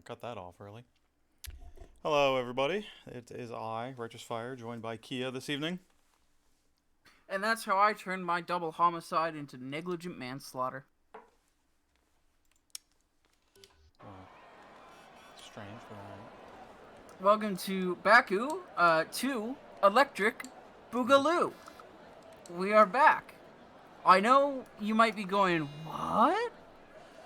Cut that off early. Hello, everybody. It is I, Righteous Fire, joined by Kia this evening. And that's how I turned my double homicide into negligent manslaughter. Strange, but alright. Welcome to Baku, 2 Electric Boogaloo. We are back. I know you might be going, what?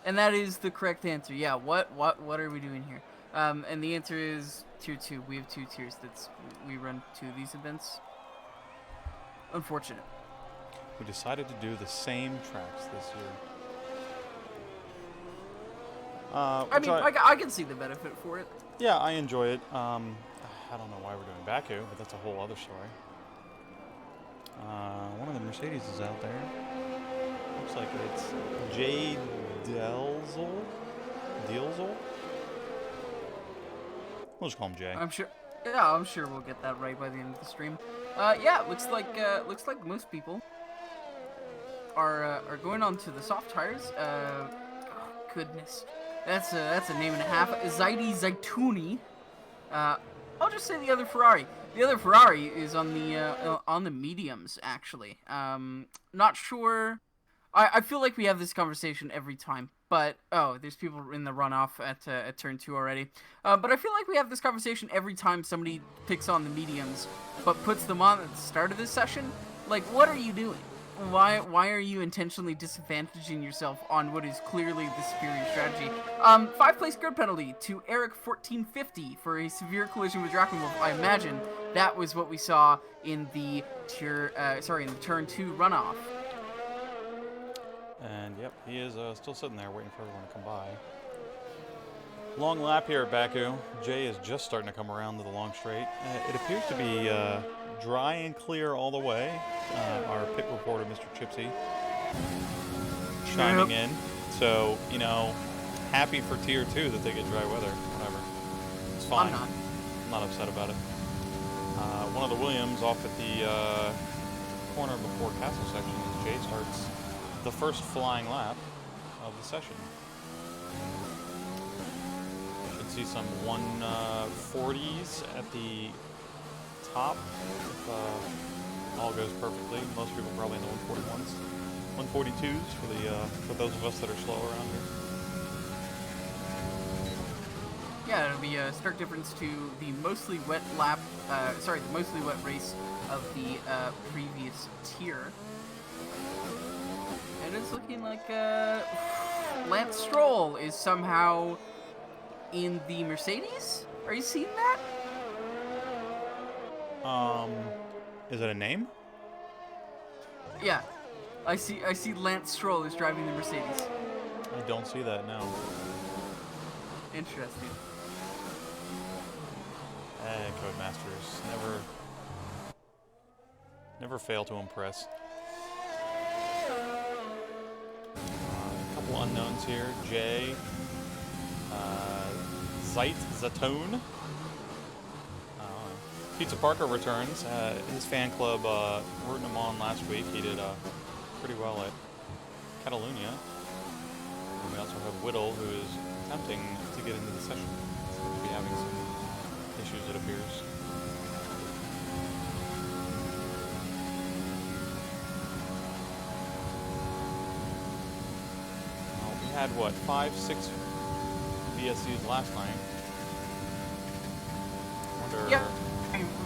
And that is the correct answer. Yeah, what are we doing here? And the answer is Tier 2. We have 2 tiers. We run 2 of these events. Unfortunate. We decided to do the same tracks this year. I can see the benefit for it. Yeah, I enjoy it. I don't know why we're doing Baku, but that's a whole other story. One of the Mercedes is out there. Looks like it's J. Delzel? We'll just call him Jay. I'm sure we'll get that right by the end of the stream. Yeah, looks like most people are going on to the soft tires. Oh, goodness, that's a name and a half. Zaidi Zaitouni. I'll just say the other Ferrari. The other Ferrari is on the mediums, actually. Not sure. I feel like we have this conversation every time, but there's people in the runoff at turn 2 already. But I feel like we have this conversation every time somebody picks on the mediums, but puts them on at the start of this session. Like, what are you doing? Why are you intentionally disadvantaging yourself on what is clearly the superior strategy? 5-place grid penalty to Eric 1450 for a severe collision with Drakenwolf. I imagine that was what we saw in the turn 2 runoff. And yep, he is still sitting there waiting for everyone to come by. Long lap here at Baku. Jay is just starting to come around to the long straight. It appears to be dry and clear all the way. Our pit reporter, Mr. Chipsy, chiming in. So, happy for Tier 2 that they get dry weather. Whatever. It's fine. I'm not upset about it. One of the Williams off at the corner before Castle section as Jay starts the first flying lap of the session. Should see some 140s at the top if all goes perfectly. Most people probably in the 141s, 142s for those of us that are slow around here. Yeah, it'll be a stark difference to the mostly wet race of the previous tier. And it's looking like Lance Stroll is somehow in the Mercedes. Are you seeing that? Is it a name? Yeah, I see Lance Stroll is driving the Mercedes. I don't see that, no. Interesting. Codemasters never fail to impress. A couple unknowns here. Jay, Zatone. Pizza Parker returns. His fan club rooting him on last week. He did pretty well at Catalunya. And we also have Whittle, who is attempting to get into the session. Seems to be having some issues, it appears. Well, we had, 5-6 VSCs last night. I wonder... Yep.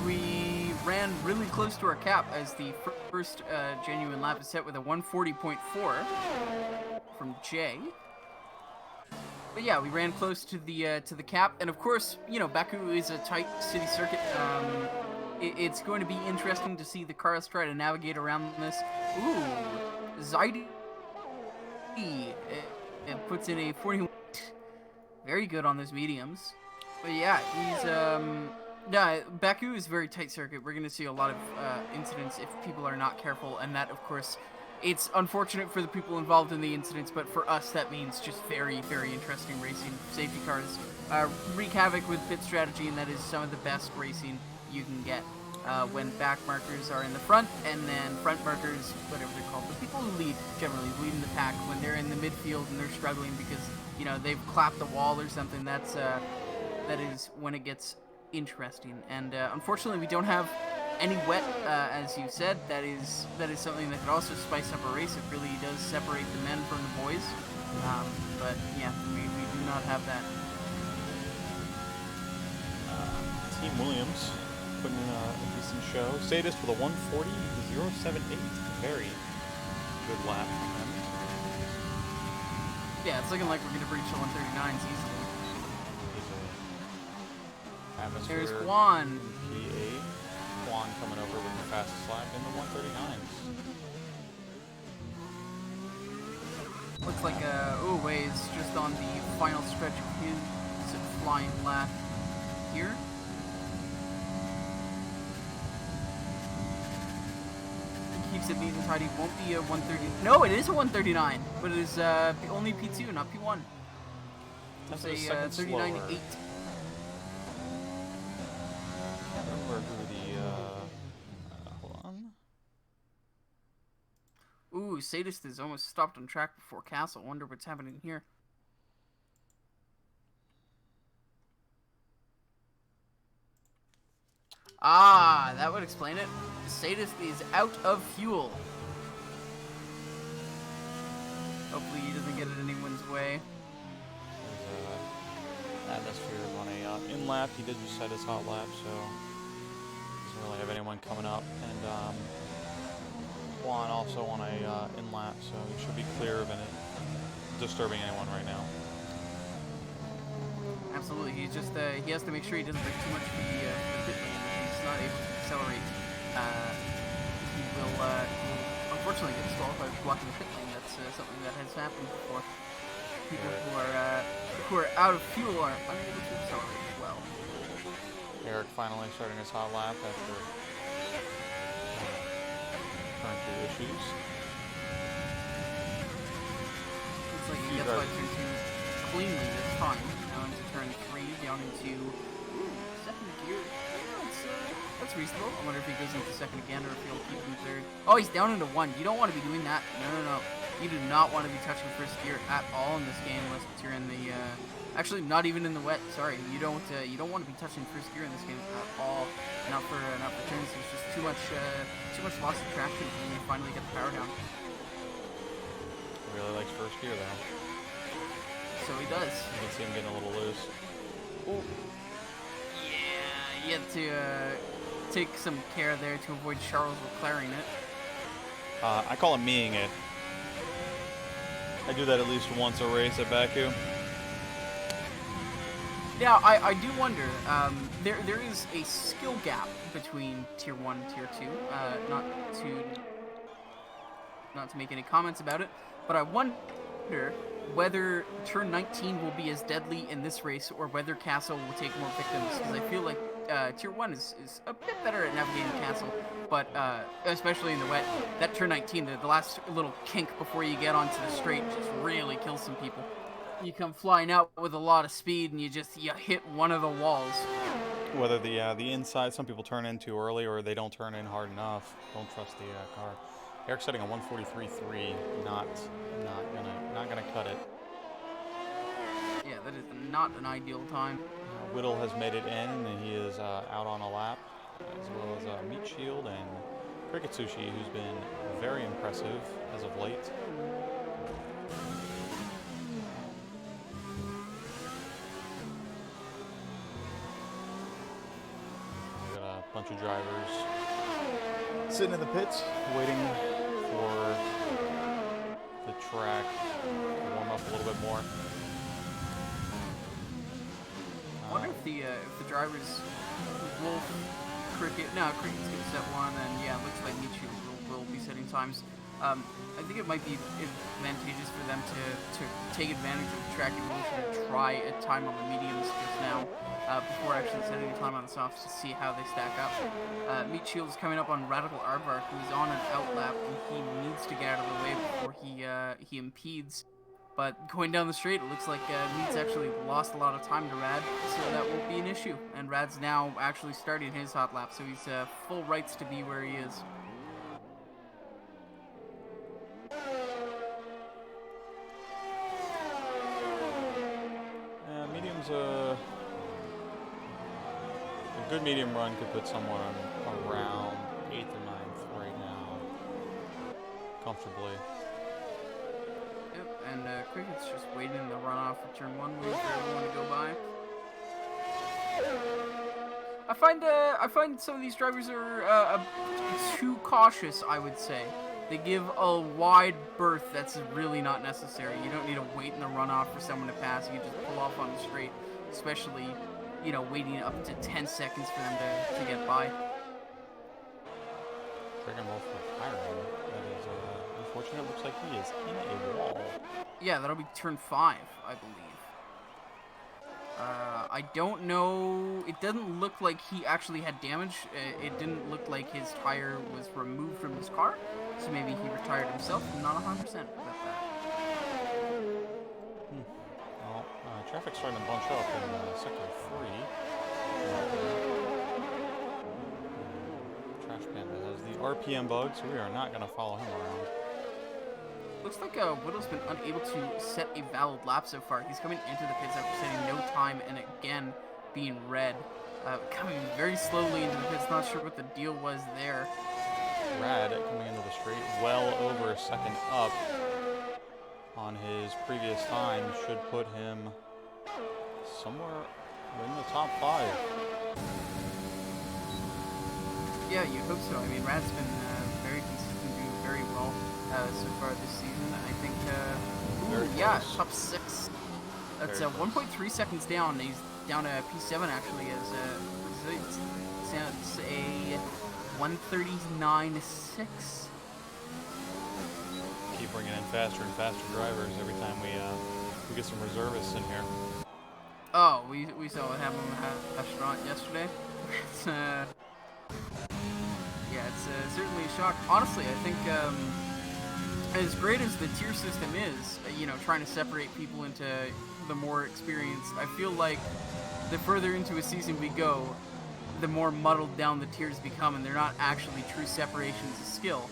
We ran really close to our cap as the first genuine lap is set with a 140.4 from Jay. But yeah, we ran close to the cap, and of course, Baku is a tight city circuit. It's going to be interesting to see the cars try to navigate around this. Ooh, Zaidi it puts in a 41. Very good on those mediums. But yeah, he's Yeah, Baku is a very tight circuit. We're going to see a lot of incidents if people are not careful, and that, of course, it's unfortunate for the people involved in the incidents, but for us, that means just very, very interesting racing. Safety cars wreak havoc with pit strategy, and that is some of the best racing you can get when back markers are in the front, and then front markers, whatever they're called, the people who lead, generally leading the pack when they're in the midfield and they're struggling because you know, they've clapped the wall or something, that is when it gets interesting. And unfortunately, we don't have any wet, as you said. That is something that could also spice up a race. It really does separate the men from the boys. But yeah, we do not have that. Team Williams putting in a decent show. Sadist with a 140.078. Very good lap from him. Yeah, it's looking like we're going to breach the 139s easily. Atmosphere. There's Juan. P8. Juan coming over with the fastest lap in the 139s. Looks like Uwe is just on the final stretch of his flying lap here. Keeps it neat and tidy. Won't be a 130. No, it is a 139, but it is only P2, not P1. That's a 39.8. Remember who the hold on. Ooh, Sadist is almost stopped on track before Castle. Wonder what's happening here. Ah, that would explain it. Sadist is out of fuel. Hopefully he doesn't get in anyone's way. Atmosphere on a in lap. He did just set his hot lap, so doesn't really have anyone coming up. And Juan also on a in lap, so he should be clear of any disturbing anyone right now. Absolutely, he's just he has to make sure he doesn't break too much for the pit lane. He's not able to accelerate. He will unfortunately get disqualified for blocking the pit lane. That's something that has happened before. People who are out of fuel are unable to accelerate as well. Eric finally starting his hot lap after current issues. Looks like he gets by turn 2 cleanly this time. Now into turn 3, down into second gear. That's reasonable. I wonder if he goes into second again or if he'll keep in third. Oh, he's down into 1. You don't want to be doing that. No. You do not want to be touching first gear at all in this game unless you're in the actually not even in the wet. Sorry, you don't want to be touching first gear in this game at all. Not for turns. There's just too much loss of traction when you finally get the power down. He really likes first gear though. So he does. You can see him getting a little loose. Oh. Yeah, you have to take some care there to avoid Charles Leclerc'ing it. I call him meing it. I do that at least once a race at Baku. Yeah, I do wonder. There is a skill gap between Tier 1 and Tier 2. Not to make any comments about it, but I wonder whether turn 19 will be as deadly in this race or whether Castle will take more victims, because I feel like Tier 1 is a bit better at navigating Castle, but especially in the wet, that turn 19, the last little kink before you get onto the straight just really kills some people. You come flying out with a lot of speed and you hit one of the walls. Whether the inside, some people turn in too early or they don't turn in hard enough. Don't trust the car. Eric's setting a 143.3, not gonna cut it. Yeah, that is not an ideal time. Whittle has made it in, and he is out on a lap, as well as Meat Shield and Cricket Sushi, who's been very impressive as of late. We've got a bunch of drivers sitting in the pits, waiting for the track to warm up a little bit more. I wonder if the drivers will Cricket's gonna set one, and yeah, it looks like Michu will be setting times. I think it might be advantageous for them to take advantage of the track evolution and try a time on the mediums just now before actually setting a time on the softs to see how they stack up. Meat Shield is coming up on Radical Aardvark, who's on an outlap, and he needs to get out of the way before he impedes. But going down the straight, it looks like Meat's actually lost a lot of time to Rad, so that won't be an issue. And Rad's now actually starting his hot lap, so he's full rights to be where he is. good medium run could put someone around 8th or 9th right now, comfortably. Yep, and Cricket's just waiting in the runoff for turn 1, waiting for everyone to go by. I find some of these drivers are too cautious, I would say. They give a wide berth that's really not necessary. You don't need to wait in the runoff for someone to pass. You can just pull off on the straight, especially, you know, waiting up to 10 seconds for them to get by. Dragon Ball for firing. That is unfortunate. Looks like he is in a wall. Yeah, that'll be turn 5, I believe. I don't know. It doesn't look like he actually had damage. It didn't look like his tire was removed from his car, so maybe he retired himself. I'm not 100% about that. Well, traffic's starting to bunch up in sector 3. Trash Panda has the RPM bug, so we are not going to follow him around. Looks like Widow's been unable to set a valid lap so far. He's coming into the pits after setting no time and again being red. Coming very slowly into the pits, not sure what the deal was there. Rad coming into the straight, well over a second up on his previous time, should put him somewhere in the top 5. Yeah, you hope so. I mean, Rad's been very consistent, doing very well so far this season. I think, yeah, top 6. That's 1.3 seconds down. He's down to P7 actually. It's a 1:39.6. Keep bringing in faster and faster drivers every time we get some reservists in here. Oh, we saw what happened with Restaurant yesterday. Yeah, it's certainly a shock. Honestly, I think as great as the tier system is, you know, trying to separate people into the more experienced, I feel like the further into a season we go, the more muddled down the tiers become, and they're not actually true separations of skill.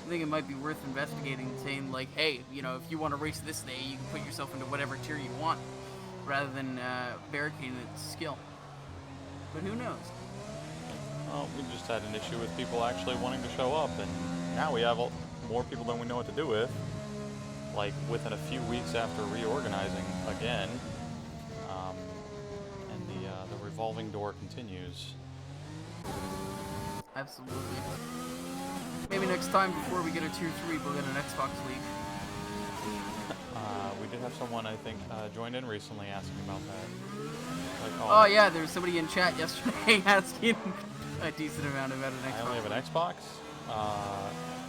I think it might be worth investigating and saying, like, hey, you know, if you want to race this day, you can put yourself into whatever tier you want, rather than barricading it to skill. But who knows? Well, we just had an issue with people actually wanting to show up, and now we have more people than we know what to do with. Like, within a few weeks after reorganizing again, and the revolving door continues. Absolutely. Maybe next time, before we get a tier 3, we'll get an Xbox League. We did have someone, I think, joined in recently asking about that. Like, oh yeah, there was somebody in chat yesterday asking a decent amount about an Xbox. I only have an Xbox,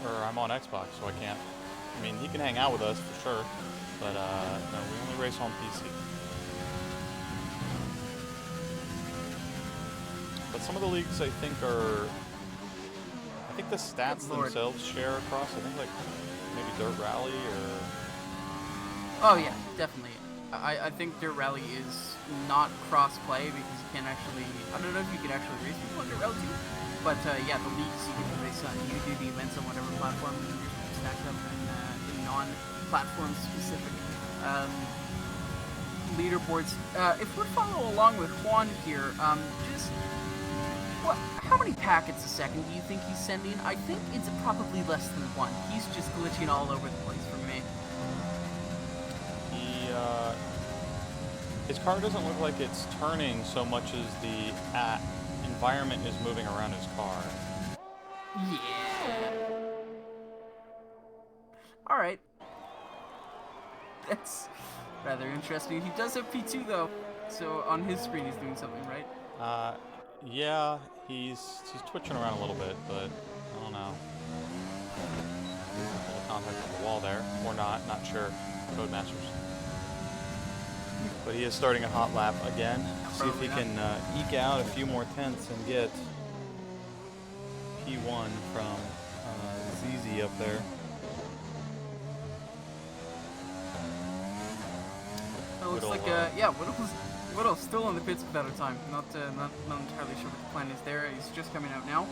or I'm on Xbox, so I can't. I mean, he can hang out with us for sure, but no, we only race on PC. But some of the leagues, I think, I think the stats themselves share across. I think, like, maybe Dirt Rally or... Oh, yeah, definitely. I think Dirt Rally is not cross-play because you can't actually... I don't know if you can actually race people on Dirt Rally too. But, yeah, the leagues, you can race on... You do the events on whatever platform, and you're stacked up in non-platform specific leaderboards. If we follow along with Juan here, just... How many packets a second do you think he's sending? I think it's probably less than 1. He's just glitching all over the place for me. His car doesn't look like it's turning so much as the environment is moving around his car. Yeah. Alright. That's rather interesting. He does have P2 though, so on his screen he's doing something right. Yeah, he's twitching around a little bit, but I don't know. A little contact on the wall there, or not sure. Codemasters. But he is starting a hot lap again. See if he can eke out a few more tenths and get P1 from ZZ up there. It looks like, yeah, Widow's still in the pits without a time. Not entirely sure what the plan is there. He's just coming out now.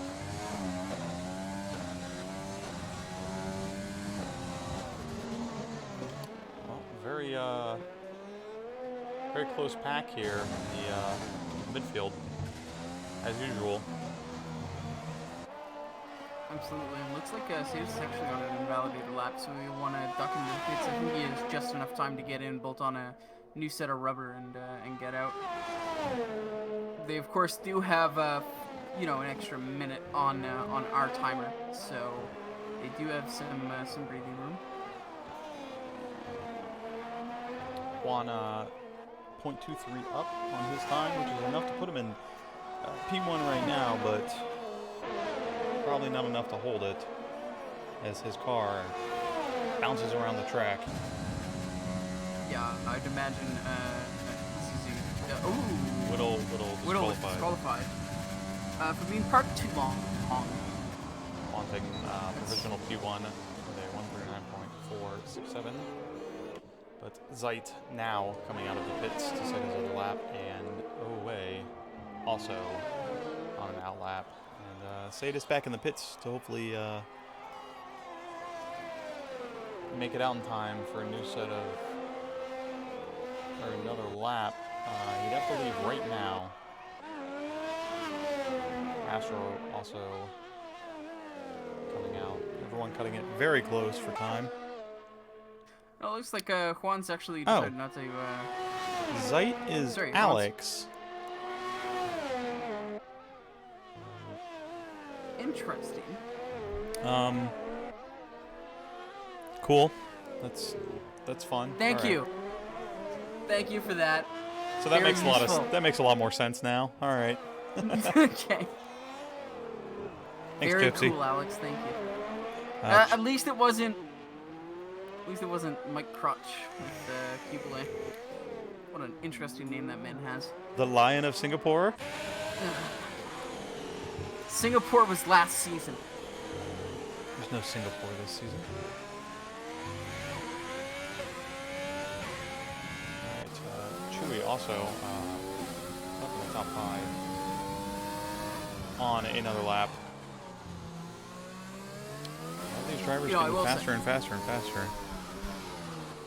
Well, very close pack here in the midfield. as usual. Absolutely. It looks like Sadis is actually on an invalidated lap, so we want to duck into the pits. I think he has just enough time to get in, bolt on a new set of rubber, and get out. They of course do have you know, an extra minute on our timer, so they do have some breathing room. Juan 0.23 up on his time, which is enough to put him in P1 right now, but probably not enough to hold it as his car bounces around the track. Yeah, I'd imagine ooh, Whittle disqualified. For being parked too long. On taking provisional P1 with a 139.467. But Zeit now coming out of the pits to set his other lap, and Owe also on an out lap. And Sadis back in the pits to hopefully make it out in time for a new set of, or another lap. He'd have to leave right now. Astro also coming out. Everyone cutting it very close for time. Oh, it looks like Juan's actually decided not to. Zeit is sorry, Alex. Interesting. Cool. That's fun. Thank you. Thank you for that. So that Very makes useful. that makes a lot more sense now. All right. Okay. Thanks, Very Gypsy. cool, Alex. Thank you. Uh, At least it wasn't. At least it wasn't Mike Crotch with Kubelay. What an interesting name that man has. the Lion of Singapore. Singapore was last season. There's no Singapore this season. All right. Chewy also up in the top 5 on another lap. All these drivers getting faster and faster and faster.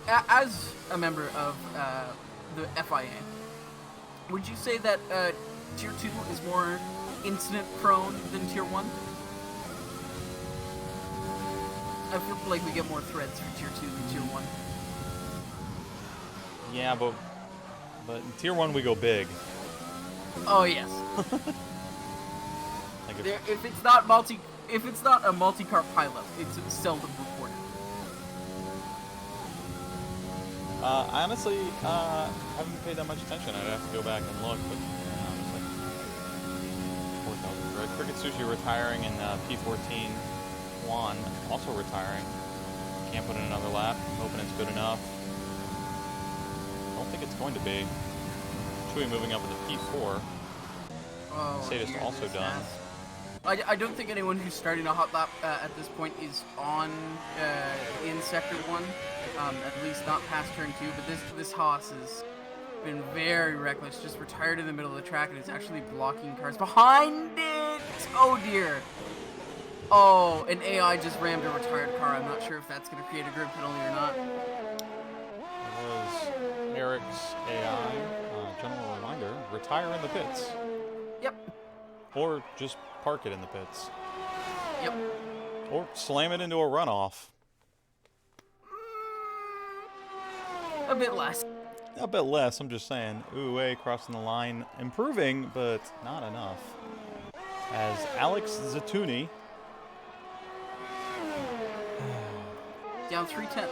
As a member of the FIA, would you say that Tier 2 is more incident-prone than Tier 1? I feel like we get more threads for Tier 2 than Tier 1. Yeah, but in Tier 1 we go big. Oh, yes. Like If it's not a multi-car pilot, it's seldom reported. Honestly, haven't paid that much attention. I'd have to go back and look, but it's like 4,000. Right? Cricket Sushi retiring in P14. Juan also retiring. Can't put in another lap. Hoping it's good enough. Don't think it's going to be. Chewy moving up into P4. Oh, Sadis also done. I don't think anyone who's starting a hot lap at this point is on in Sector 1, at least not past Turn 2, but this Haas has been very reckless, just retired in the middle of the track, and it's actually blocking cars behind it! Oh dear! Oh, an AI just rammed a retired car. I'm not sure if that's going to create a grid penalty or not. It was Eric's AI. General reminder, retire in the pits. Yep. Or just park it in the pits. Yep. Or slam it into a runoff. A bit less. A bit less, I'm just saying. Uwe crossing the line, improving, but not enough. As Alex Zatuni Down 3/10.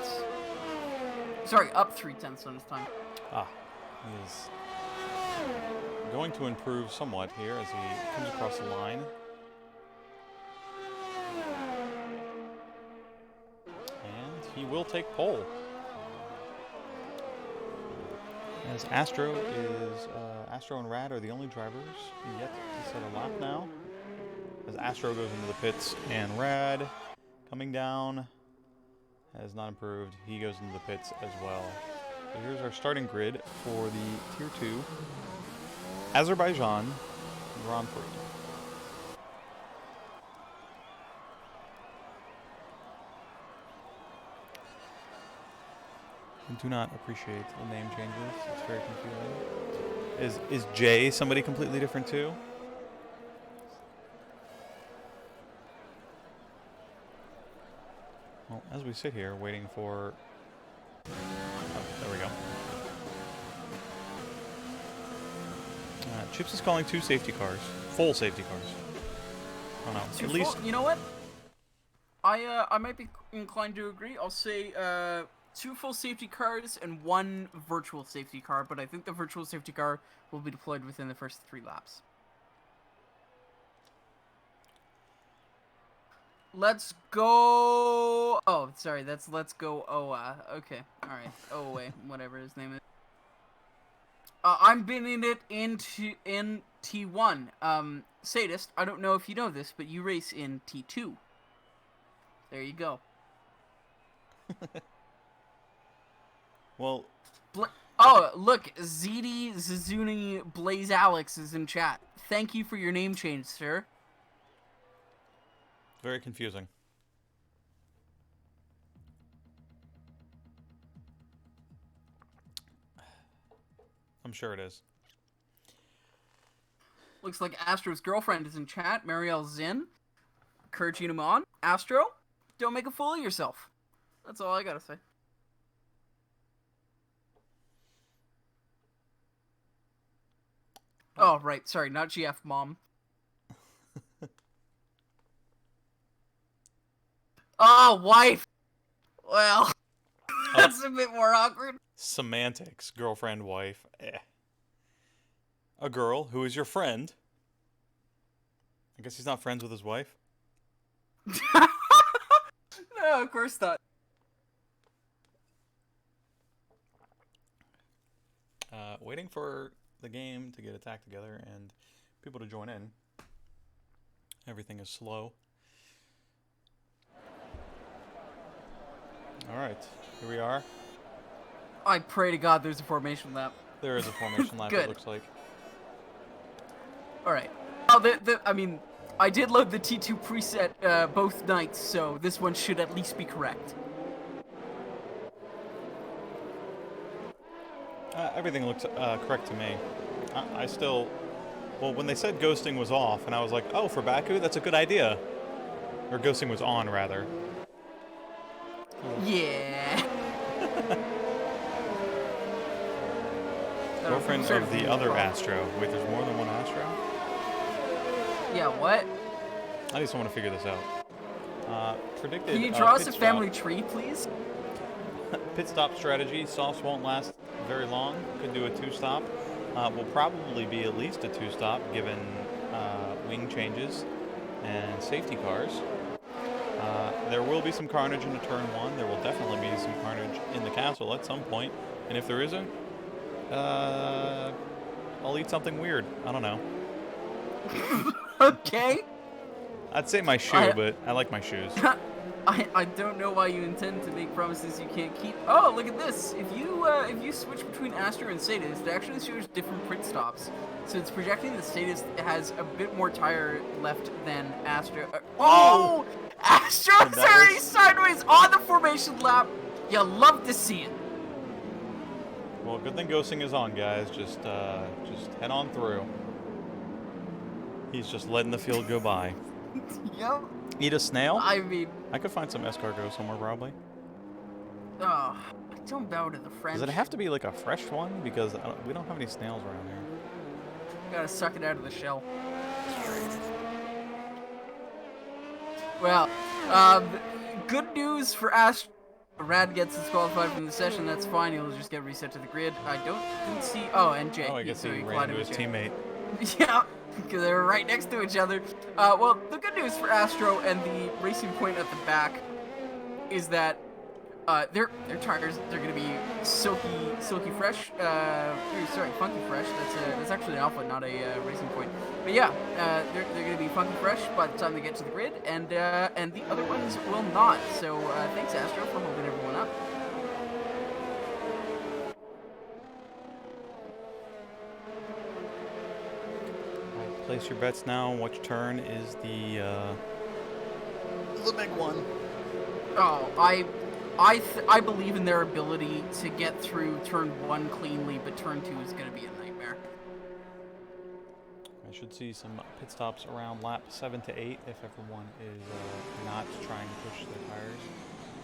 Sorry, up 3/10 on his time. He is going to improve somewhat here as he comes across the line. And he will take pole. As Astro and Rad are the only drivers yet to set a lap now. As Astro goes into the pits and Rad coming down has not improved. He goes into the pits as well. So here's our starting grid for the Tier 2 Azerbaijan Grand Prix. I do not appreciate the name changes. It's very confusing. Is Jay somebody completely different too? Well, as we sit here waiting for... Oh, there we go. Chips is calling 2 safety cars. Full safety cars. Oh no, at least... You know what? I might be inclined to agree. I'll say 2 full safety cars and 1 virtual safety car, but I think the virtual safety car will be deployed within the first 3 laps. Let's go... Oh, sorry, that's Let's Go Oa. Okay, alright. Oa, whatever his name is. I'm been in it in T1. Sadist, I don't know if you know this, but you race in T2. There you go. Well... Oh, look, ZD Zazuni Blaze Alex is in chat. Thank you for your name change, sir. Very confusing. I'm sure it is. Looks like Astro's girlfriend is in chat. Marielle Zinn. Encouraging him on. Astro, don't make a fool of yourself. That's all I gotta say. Oh, right. Sorry, not GF, Mom. Oh, wife! Well, that's a bit more awkward. Semantics. Girlfriend, wife. Eh. A girl who is your friend. I guess he's not friends with his wife. No, of course not. Waiting for the game to get attacked together and people to join in. Everything is slow. Alright, here we are. I pray to God there's a formation lap. There is a formation lap, it looks like. Alright. Oh, I mean, I did load the T2 preset both nights, so this one should at least be correct. Everything looks correct to me. I still... Well, when they said ghosting was off, and I was like, oh, for Baku, that's a good idea. Or ghosting was on, rather. Yeah. Girlfriend of the other Astro. Wait, there's more than one Astro? Yeah, what? I just want to figure this out. Predicted. Can you draw us a family tree, please? Pit stop strategy. Softs won't last very long. Could do a 2-stop. Will probably be at least a 2-stop given wing changes and safety cars. There will be some carnage in the turn 1. There will definitely be some carnage in the castle at some point. And if there isn't, I'll eat something weird. I don't know. Okay. I'd say my shoe, but I like my shoes. I don't know why you intend to make promises you can't keep. Oh, look at this! If you switch between Astro and Sadist, it actually shows different print stops. So it's projecting that Sadist has a bit more tire left than Astro. Oh! Astro's already sideways on the formation lap! You love to see it. Well, good thing ghosting is on, guys. Just head on through. He's just letting the field go by. Yep. Eat a snail? I mean... I could find some escargot somewhere, probably. Oh, don't bow to the French. Does it have to be like a fresh one? Because we don't have any snails around here. Gotta suck it out of the shell. Well, good news for Ash. Rad gets disqualified from the session. That's fine. He'll just get reset to the grid. I didn't see. Oh, and Jay. Oh, I guess he ran into his teammate. Yeah, because they were right next to each other. Well, the good news for Astro and the Racing Point at the back is that their tires, they're gonna be silky fresh. Sorry, funky fresh. That's actually an Alpha, not a Racing Point. But yeah, they're gonna be funky fresh by the time they get to the grid, and the other ones will not. So thanks Astro for holding everyone up. Place your bets now. Which turn is the big one? Oh, I believe in their ability to get through turn 1 cleanly, but turn 2 is going to be a nightmare. I should see some pit stops around lap 7 to 8 if everyone is not trying to push their tires.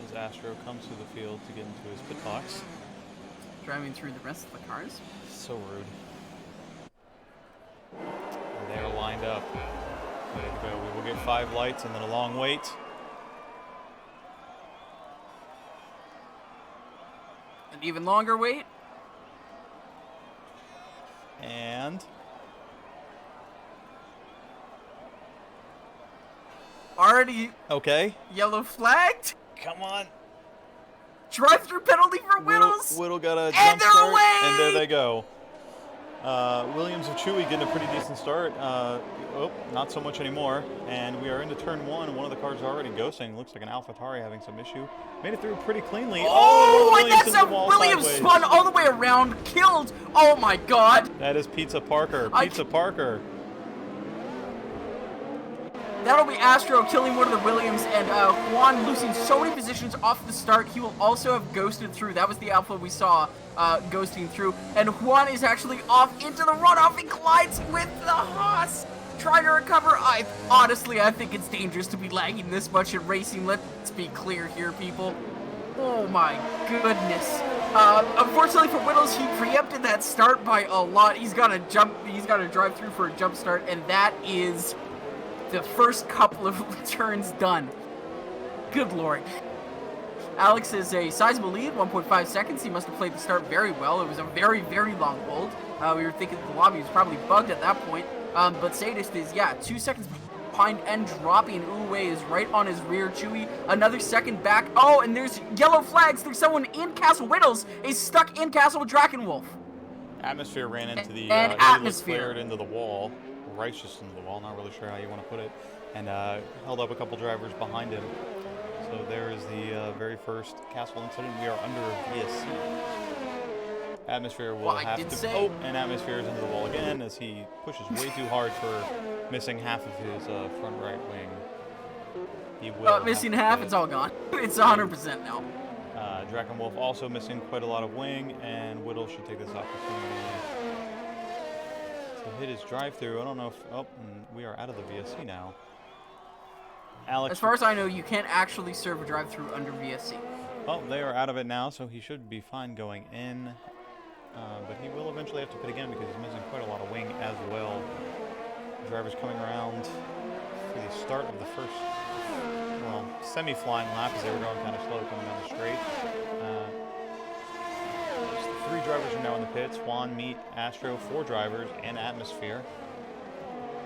as Astro comes through the field to get into his pit box. Driving through the rest of the cars. So rude. And they're lined up. Ready to go. We will get 5 lights and then a long wait. An even longer wait. And already okay. Yellow flagged. Come on. Drive-through penalty for Whittles. Whittle got a and jump start, away! and there they go. Williams of Chewy getting a pretty decent start. Not so much anymore. And we are into turn 1. One of the cars is already ghosting. Looks like an AlphaTauri having some issue. Made it through pretty cleanly. Oh, and that's into a the wall Williams sideways. spun all the way around, killed. Oh my God. That is Pizza Parker. Pizza Parker. That'll be Astro killing one of the Williams, and Juan losing so many positions off the start. He will also have ghosted through. That was the Alpha we saw ghosting through. And Juan is actually off into the runoff. He collides with the Haas, trying to recover. Honestly, I think it's dangerous to be lagging this much in racing. Let's be clear here, people. Oh my goodness. Unfortunately for Whittles, he preempted that start by a lot. He's got to drive through for a jump start, and that is the first couple of turns done. Good Lord. Alex is a sizable lead, 1.5 seconds. He must have played the start very well. It was a very, very long hold. We were thinking the lobby was probably bugged at that point. But Sadist is, 2 seconds behind and dropping. Uwe is right on his rear. Chewy, another second back. Oh, and there's yellow flags. There's someone in Castle. Whittles is stuck in Castle with Drakenwolf. Atmosphere ran into the Atmosphere into the wall. Righteous into the wall, not really sure how you want to put it, and held up a couple drivers behind him. So there is the very first Castle incident. We are under VSC. Atmosphere will have to... Oh, and Atmosphere is into the wall again as he pushes way too hard for missing half of his front right wing. He will missing half, it's all gone. It's 100% now. Drakenwolf also missing quite a lot of wing, and Whittle should take this opportunity to hit his drive-through. I don't know if... Oh, we are out of the VSC now. Alex... As far as I know, you can't actually serve a drive-through under VSC. Well, they are out of it now, so he should be fine going in. But he will eventually have to pit again because he's missing quite a lot of wing as well. Drivers coming around for the start of the first, semi-flying lap as they were going kind of slow coming down the straight. So 3 drivers are now in the pits. Juan, Meat, Astro, 4 drivers, and Atmosphere.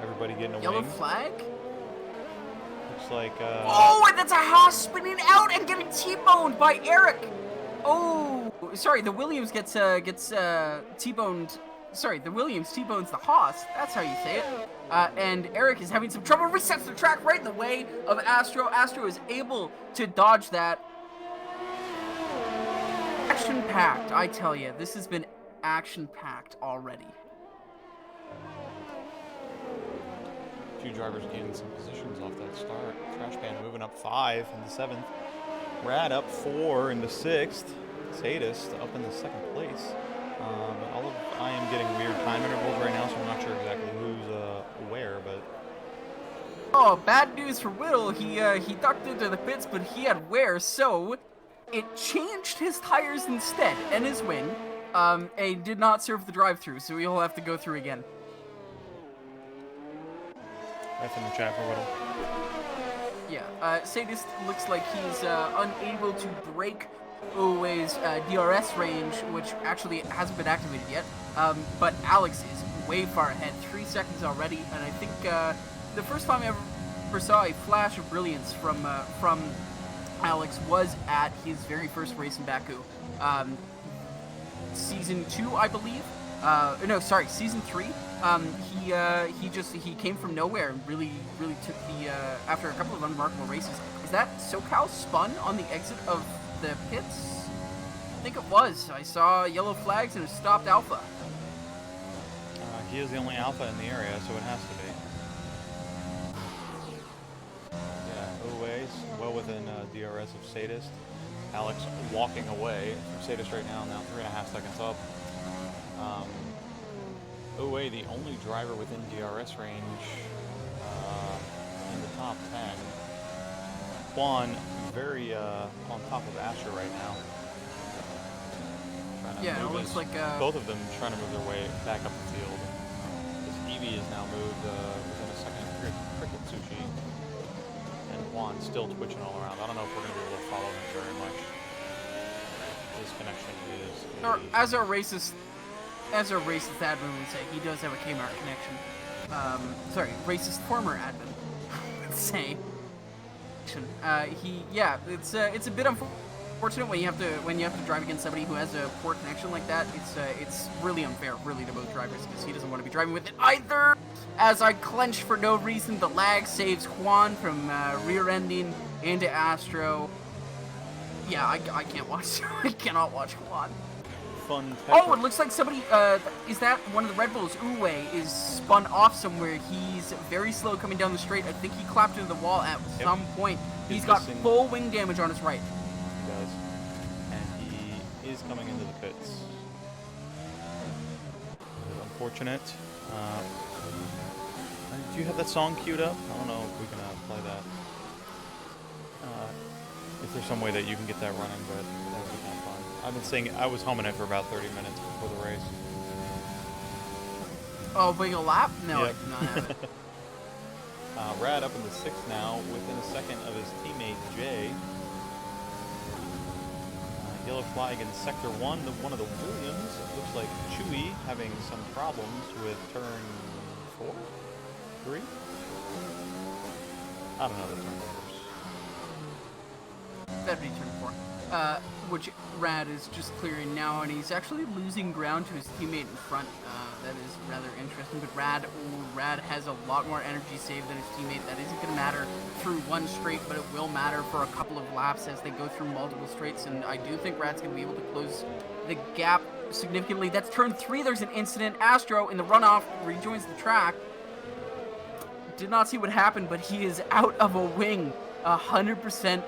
Everybody getting a Yellow wing. flag? Looks like... Oh, and that's a Haas spinning out and getting T-boned by Eric! Oh, sorry, the Williams gets T-boned. Sorry, the Williams T-bones the Haas. That's how you say it. And Eric is having some trouble. Resets the track right in the way of Astro. Astro is able to dodge that. Action-packed, I tell you. This has been action-packed already. 2 drivers gaining some positions off that start. Trash Pan moving up 5 in the 7th. Rad up 4 in the 6th. Sadist up in the 2nd place. But I am getting weird time intervals right now, so I'm not sure exactly who's where, but... Oh, bad news for Whittle. He ducked into the pits, but he had wear, so it changed his tires instead, and his wing, and did not serve the drive-through, so he'll have to go through again. F in the chat for Whittle. Yeah, Sadist looks like he's unable to break Uwe's DRS range, which actually hasn't been activated yet. But Alex is way far ahead, 3 seconds already, and I think the first time I ever saw a flash of brilliance from Alex was at his very first race in Baku. Season 2, I believe. No, sorry, season 3. He came from nowhere and really took the after a couple of unremarkable races. Is that SoCal spun on the exit of the pits? I think it was. I saw yellow flags and it stopped Alpha. He is the only Alpha in the area, so it has to be. Yeah, Uwe's well within DRS of Sadist. Alex walking away from Sadist right now 3.5 seconds up. Uwe, the only driver within DRS range in the top 10. Juan very on top of Asher right now. Yeah, it looks like both of them trying to move their way back up the field. This Evie is now moved within a second cricket sushi, and Juan still twitching all around. I don't know if we're going to be able to follow him very much. His connection is. Or as our racist admin would say, he does have a Kmart connection. Sorry, racist former admin would say. It's a bit unfortunate when you have to drive against somebody who has a poor connection like that. It's really unfair, really, to both drivers, because he doesn't want to be driving with it either. As I clench for no reason, the lag saves Juan from rear-ending into Astro. Yeah, I can't watch. I cannot watch Juan. Fun. Oh, it looks like somebody, is that one of the Red Bulls? Uwe is spun off somewhere. He's very slow coming down the straight. I think he clapped into the wall at some point. He's got full wing damage on his right. He does. And he is coming into the pits. Unfortunate. Do you have that song queued up? I don't know if we can play that. If there's some way that you can get that running, but that would be kind of fun. I've been singing. I was humming it for about 30 minutes before the race. Oh, being a lap? No, yep. I do not have it. Rad up in the 6th now, within a second of his teammate Jay. Yellow flag in sector 1. One of the Williams. It looks like Chewy having some problems with turn 4? 3? I don't know the turn numbers. That'd be turn 4. Which Rad is just clearing now, and he's actually losing ground to his teammate in front. That is rather interesting, but Rad has a lot more energy saved than his teammate. That isn't going to matter through one straight, but it will matter for a couple of laps as they go through multiple straights, and I do think Rad's going to be able to close the gap significantly. That's turn 3. There's an incident. Astro, in the runoff, rejoins the track. Did not see what happened, but he is out of a wing. 100%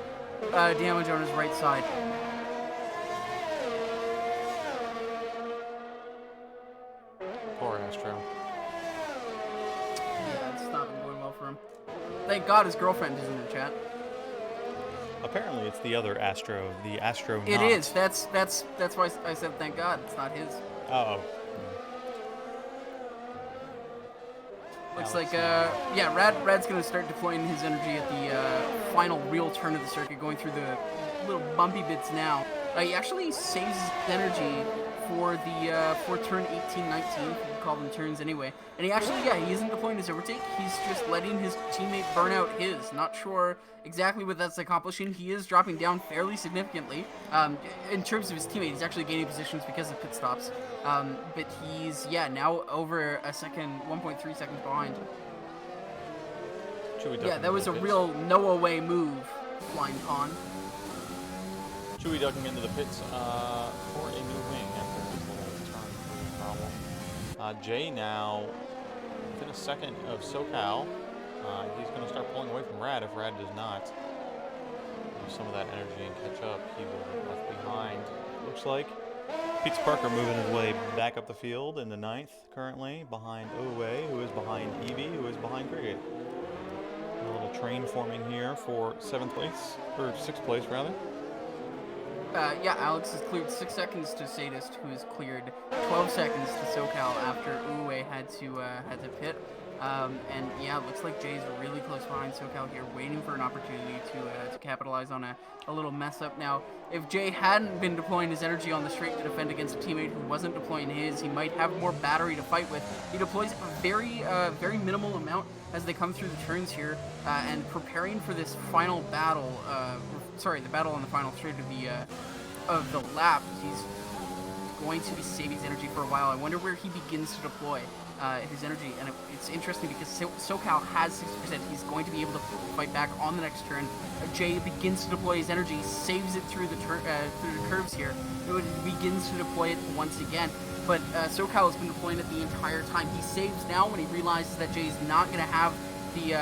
damage on his right side. Poor Astro. Yeah, it's not been going well for him. Thank God his girlfriend is in the chat. Apparently, it's the other Astro, the astronaut. It is. That's why I said thank God. It's not his. Oh. Looks like, yeah, Rad's going to start deploying his energy at the final real turn of the circuit, going through the little bumpy bits now. He actually saves his energy for the for turn 18, 19, if you can call them turns anyway. And he actually, yeah, he isn't deploying his overtake. He's just letting his teammate burn out his. Not sure exactly what that's accomplishing. He is dropping down fairly significantly. In terms of his teammate, he's actually gaining positions because of pit stops. But he's, yeah, now over a second, 1.3 seconds behind. Yeah, that was a real no-away move, Blind Con. Chewy ducking into the pits for a new wing after his little turn problem. Jay now within a second of SoCal. He's going to start pulling away from Rad if Rad does not use some of that energy and catch up. He will be left behind, looks like. Pete Parker moving his way back up the field in the 9th currently, behind Owe, who is behind Evie, who is behind Cricket. A little train forming here for 7th place, or 6th place rather. Yeah, Alex has cleared 6 seconds to Sadist, who has cleared 12 seconds to SoCal after Uwe had to pit. And yeah, it looks like Jay's really close behind SoCal here, waiting for an opportunity to capitalize on a little mess up. Now, if Jay hadn't been deploying his energy on the straight to defend against a teammate who wasn't deploying his, he might have more battery to fight with. He deploys a very minimal amount as they come through the turns here, and preparing for this final battle. The battle on the final straight of the lap. He's going to be saving his energy for a while. I wonder where he begins to deploy his energy, and it's interesting because SoCal has 60%. He's going to be able to fight back on the next turn. Jay begins to deploy his energy, saves it through the curves here. It begins to deploy it once again, but SoCal has been deploying it the entire time. He saves now when he realizes that Jay's not going to have the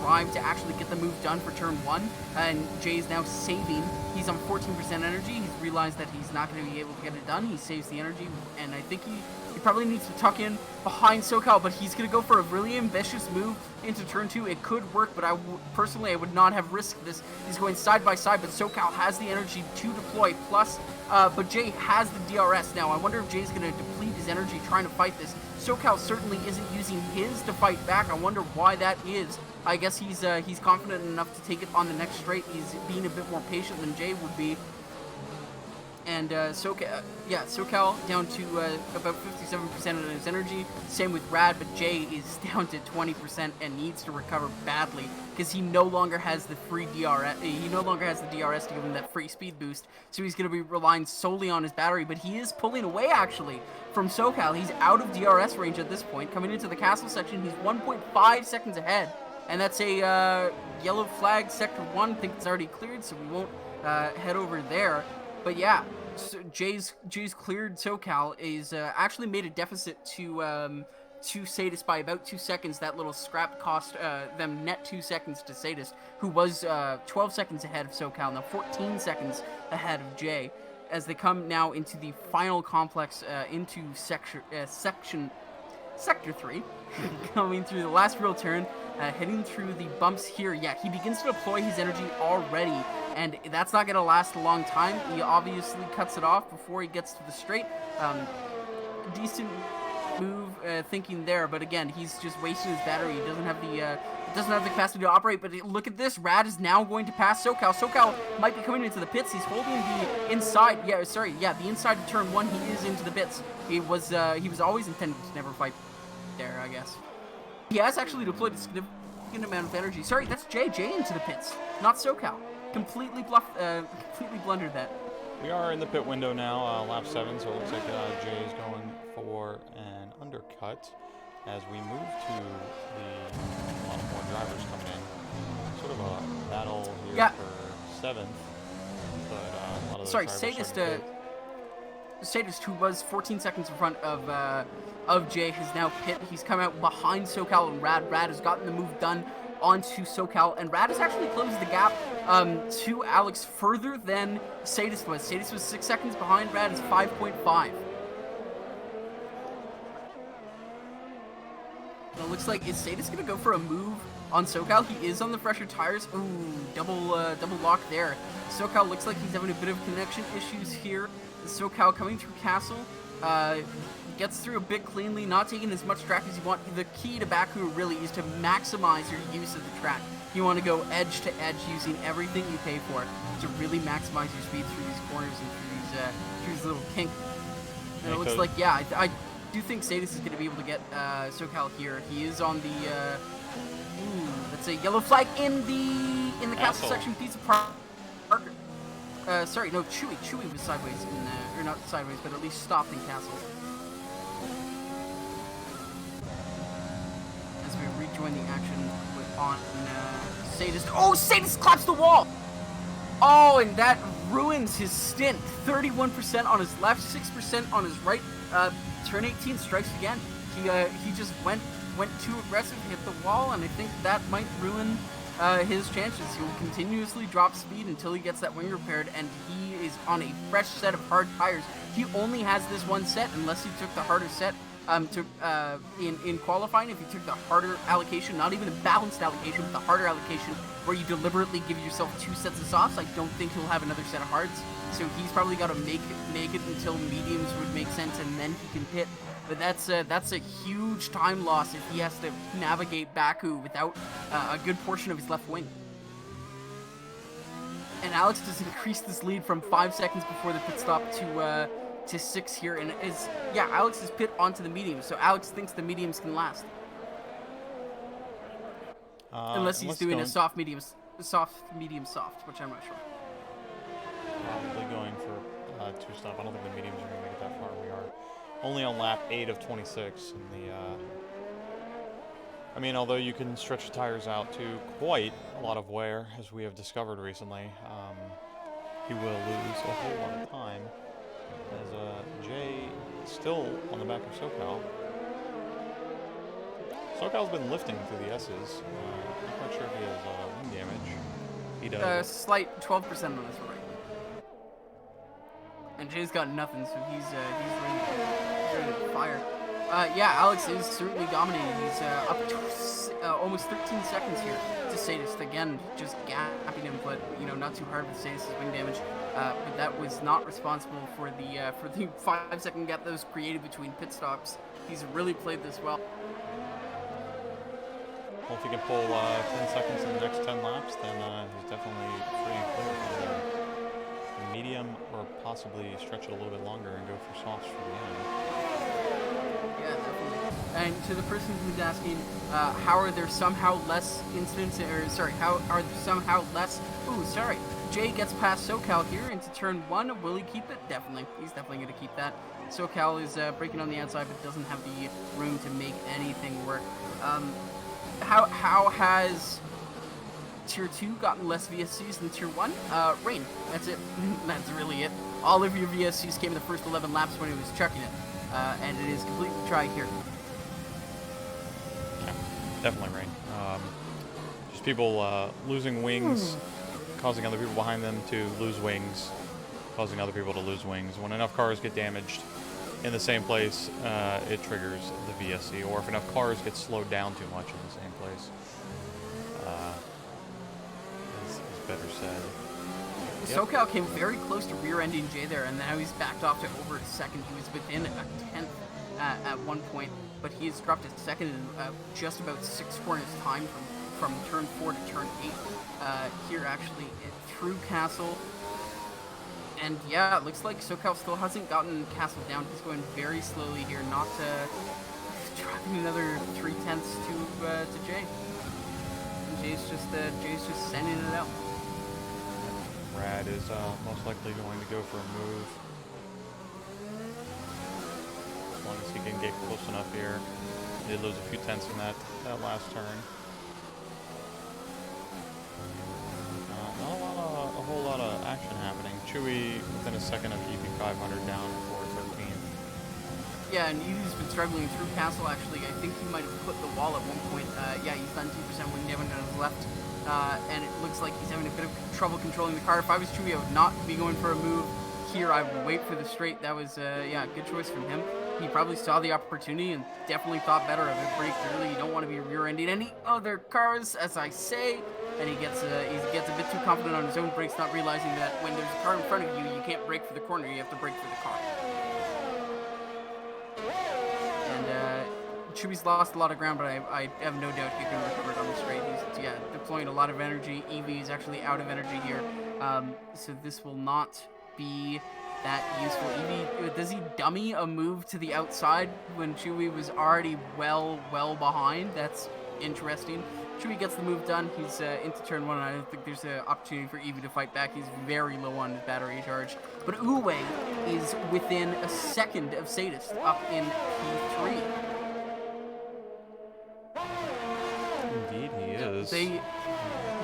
drive to actually get the move done for turn 1, and Jay is now saving. He's on 14% energy. He's realized that he's not going to be able to get it done. He saves the energy, and I think he probably needs to tuck in behind SoCal, but he's going to go for a really ambitious move into turn 2. It could work, but personally, I would not have risked this. He's going side by side, but SoCal has the energy to deploy, plus, but Jay has the DRS. Now, I wonder if Jay's going to deplete his energy trying to fight this. SoCal certainly isn't using his to fight back. I wonder why that is. I guess he's confident enough to take it on the next straight. He's being a bit more patient than Jay would be. And SoCal down to about 57% of his energy. Same with Rad, but Jay is down to 20% and needs to recover badly because he no longer has the free DRS. He no longer has the DRS to give him that free speed boost. So he's going to be relying solely on his battery. But he is pulling away actually from SoCal. He's out of DRS range at this point. Coming into the castle section, he's 1.5 seconds ahead, and that's a yellow flag sector 1. I think it's already cleared, so we won't head over there. But yeah, so Jay's cleared SoCal is actually made a deficit to Sadist by about 2 seconds. That little scrap cost them net 2 seconds to Sadist, who was 12 seconds ahead of SoCal, now 14 seconds ahead of Jay, as they come now into the final complex into Sector 3, coming through the last real turn, heading through the bumps here. Yeah, he begins to deploy his energy already, and that's not going to last a long time. He obviously cuts it off before he gets to the straight. Decent move thinking there, but again, he's just wasting his battery. He doesn't have the capacity to operate. But look at this, Rad is now going to pass SoCal. SoCal might be coming into the pits. He's holding the inside. The inside of turn 1. He is into the pits. He was always intended to never fight there, I guess. He has actually deployed a significant amount of energy. Sorry, that's Jay into the pits, not SoCal. Completely blundered that. We are in the pit window now, lap 7, so it looks like Jay is going for an undercut as we move to a lot more drivers coming in. Sort of a battle here for 7th, but a lot of the Sadist, who was 14 seconds in front of Jay, has now pit. He's come out behind SoCal and Rad. Rad has gotten the move done onto SoCal, and Rad has actually closed the gap to Alex further than Sadist was. Sadist was 6 seconds behind. Rad is 5.5. It looks like, is Sadist going to go for a move on SoCal? He is on the fresher tires. Ooh, double lock there. SoCal looks like he's having a bit of connection issues here. SoCal coming through Castle. Gets through a bit cleanly, not taking as much track as you want. The key to Baku really is to maximize your use of the track. You want to go edge to edge using everything you pay for to really maximize your speed through these corners and through these little kinks. And it looks like, yeah, I do think Sadist is going to be able to get SoCal here. He is on the, that's a yellow flag in the castle section. Piece of Parker. No, Chewy. Chewy was sideways or not sideways, but at least stopped in Castle. As we rejoin the action on Sadist. Oh, Sadist claps the wall! Oh, and that ruins his stint. 31% on his left, 6% on his right. Turn 18 strikes again. He just went too aggressive, hit the wall, and I think that might ruin his chances. He will continuously drop speed until he gets that wing repaired, and he is on a fresh set of hard tires. He only has this one set, unless he took the harder set in qualifying. If you took the harder allocation, not even a balanced allocation, but the harder allocation, where you deliberately give yourself 2 sets of softs, I don't think he'll have another set of hards. So he's probably got to make it until mediums would make sense, and then he can pit. But that's a huge time loss if he has to navigate Baku without a good portion of his left wing. And Alex does increase this lead from 5 seconds before the pit stop to 6 here, and Alex is pit onto the mediums, so Alex thinks the mediums can last. Unless he's doing a soft, medium, soft, which I'm not sure. Probably going for 2 stop. I don't think the mediums are going to make it that far. We are only on lap 8 of 26 in the I mean, although you can stretch the tires out to quite a lot of wear, as we have discovered recently, he will lose a whole lot of time, as Jay is still on the back of SoCal. SoCal's been lifting through the S's. Not quite sure if he has wing damage. He does. Slight 12% on his right. And Jay's got nothing, so he's ready to fire. Yeah, Alex is certainly dominating. He's up to almost 13 seconds here to Sadist. Again, just gapping him, but not too hard with Sadist's wing damage. But that was not responsible for the 5-second gap that was created between pit stops. He's really played this well. Well, if he can pull 10 seconds in the next 10 laps, then he's definitely free and clear for the medium, or possibly stretch it a little bit longer and go for softs for the end. Yeah, definitely. And to the person who's asking, how are there somehow less incidents, how are there somehow less... Ooh, sorry. Jay gets past SoCal here into turn 1. Will he keep it? Definitely. He's definitely going to keep that. SoCal is breaking on the outside, but doesn't have the room to make anything work. How has Tier 2 gotten less VSCs than Tier 1? Rain. That's it. That's really it. All of your VSCs came in the first 11 laps when he was chucking it. And it is completely dry here. Yeah, definitely rain. Just people losing wings, causing other people behind them to lose wings, causing other people to lose wings. When enough cars get damaged in the same place, it triggers the VSC, or if enough cars get slowed down too much in the same place, is better said. Yep. SoCal came very close to rear-ending Jay there, and now he's backed off to over a second. He was within a tenth at one point, but he's dropped a second in just about 6 corners time from turn 4 to turn 8. Here, actually, through Castle. And yeah, it looks like SoCal still hasn't gotten Castle down. He's going very slowly here, not dropping another 3/10 to Jay. And Jay's just sending it out. Brad is most likely going to go for a move. As long as he can get close enough here. He did lose a few tenths in that last turn. Not a whole lot of action happening. Chewy within a second of EP 500 down for 13. Yeah, and Eevee's been struggling through Castle, actually. I think he might have put the wall at one point. Yeah, he's done 2% wing damage on his left. And it looks like he's having a bit of trouble controlling the car. If I was Chewy, I would not be going for a move here. I would wait for the straight. That was, yeah, good choice from him. He probably saw the opportunity and definitely thought better of it. Braked early. You don't want to be rear-ending any other cars, as I say. And he gets a bit too confident on his own brakes, not realizing that when there's a car in front of you, you can't brake for the corner. You have to brake for the car. And Chewy's lost a lot of ground, but I have no doubt he can recover it on the straight. He's deploying a lot of energy. Eevee is actually out of energy here, so this will not be that useful. Eevee, does he dummy a move to the outside when Chewy was already well behind? That's interesting. Chewy gets the move done. He's into turn 1, and I don't think there's an opportunity for Eevee to fight back. He's very low on his battery charge. But Uwe is within a second of Sadist, up in P3. Indeed, he is.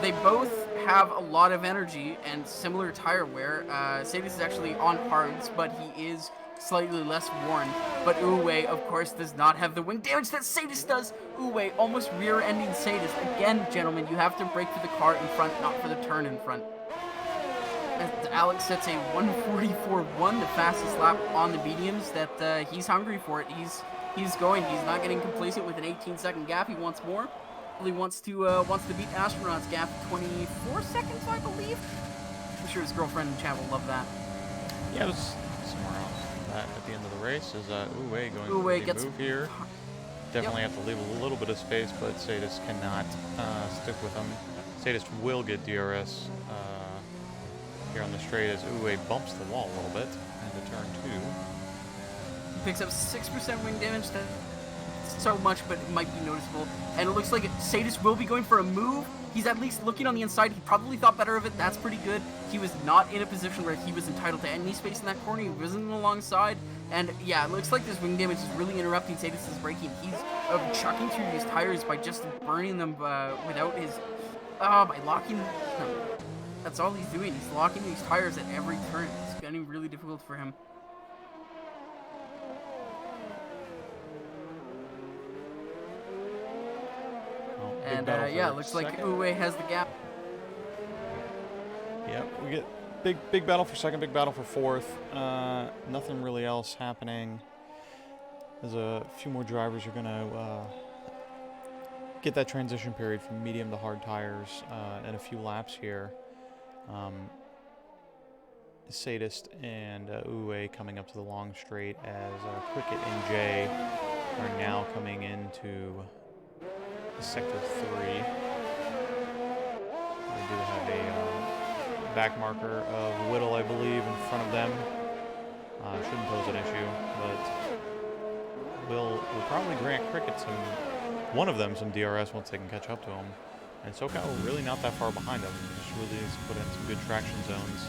They both have a lot of energy and similar tire wear. Sadist is actually on hards, but he is slightly less worn. But Uwe, of course, does not have the wing damage that Sadist does. Uwe almost rear-ending Sadist. Again, gentlemen, you have to brake for the car in front, not for the turn in front. As Alex sets a 1:44.1, the fastest lap on the mediums, that he's hungry for it. He's going. He's not getting complacent with an 18-second gap. He wants more. He wants to beat Astronaut's gap 24 seconds, I believe. I'm sure his girlfriend in chat will love that. Yeah, it was somewhere else. At the end of the race is Uwe going Uwe to gets move here. Definitely have to leave a little bit of space, but Sadist cannot stick with him. Sadist will get DRS here on the straight as Uwe bumps the wall a little bit into turn 2. Picks up 6% wing damage. That's so much, but it might be noticeable. And it looks like Sadist will be going for a move. He's at least looking on the inside. He probably thought better of it. That's pretty good. He was not in a position where he was entitled to any space in that corner. He wasn't alongside. And yeah, it looks like this wing damage is really interrupting Sadist's braking. He's chucking through these tires by just burning them without his... by locking them. That's all he's doing. He's locking these tires at every turn. It's getting really difficult for him. And battle yeah, for looks like second. Uwe has the gap. Yep, we get big battle for second, big battle for fourth. Nothing really else happening. There's a few more drivers who are gonna get that transition period from medium to hard tires in a few laps here. Sadist and Uwe coming up to the long straight as Cricket and Jay are now coming into sector 3. They do have a back marker of Whittle, I believe, in front of them. Shouldn't pose an issue, but will probably grant Cricket one of them some DRS once they can catch up to him. And SoCal really not that far behind him. Just really needs to put in some good traction zones.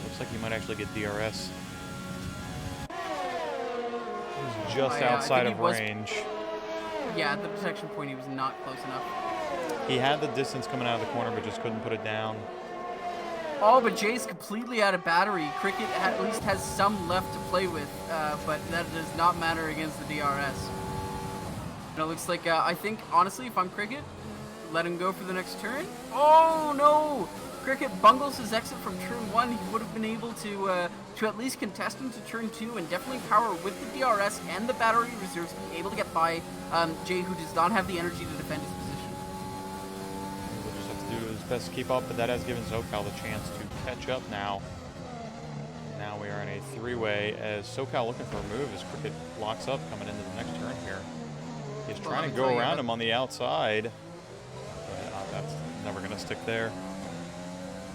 Looks like he might actually get DRS. He's just outside of range. Yeah, at the protection point, he was not close enough. He had the distance coming out of the corner, but just couldn't put it down. Oh, but Jay's completely out of battery. Cricket at least has some left to play with, but that does not matter against the DRS. And it looks like, I think, honestly, if I'm Cricket, let him go for the next turn. Oh, no! Cricket bungles his exit from turn 1. He would have been able to at least contest into turn 2 and definitely power with the DRS and the battery reserves, be able to get by Jay, who does not have the energy to defend his position. He'll just have to do his best to keep up, but that has given SoCal the chance to catch up now. Now we are in a three-way as SoCal looking for a move as Cricket locks up coming into the next turn here. He's trying to go around him on the outside, but that's never going to stick there.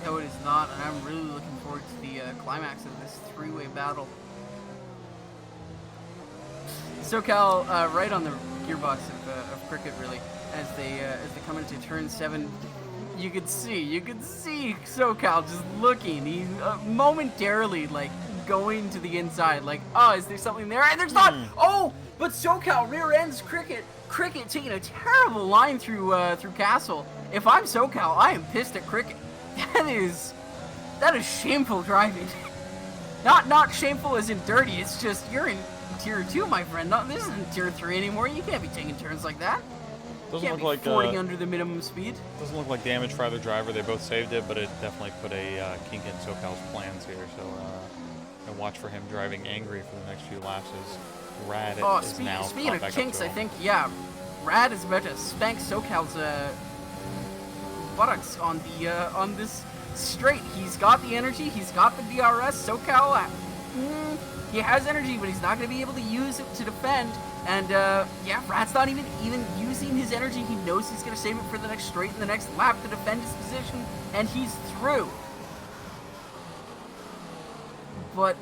No, it is not, and I'm really looking forward to the climax of this three-way battle. SoCal right on the gearbox of Cricket, really, as they come into turn 7. You could see SoCal just looking. He's momentarily like going to the inside, like, oh, is there something there? And there's not. Oh, but SoCal rear ends Cricket. Cricket taking a terrible line through Castle. If I'm SoCal, I am pissed at Cricket. That is shameful driving. Not shameful as in dirty. It's just you're in tier 2, my friend. This isn't tier 3 anymore. You can't be taking turns like that. Doesn't Can't look be like 40 under the minimum speed. Doesn't look like damage for either driver. They both saved it, but it definitely put a kink in SoCal's plans here. So and watch for him driving angry for the next few laps as Rad is now. Speaking of kinks, I think Rad is about to spank SoCal's buttocks on this straight. He's got the energy. He's got the DRS. SoCal, he has energy, but he's not going to be able to use it to defend. And Rad's not even using his energy. He knows he's going to save it for the next straight and the next lap to defend his position, and he's through. But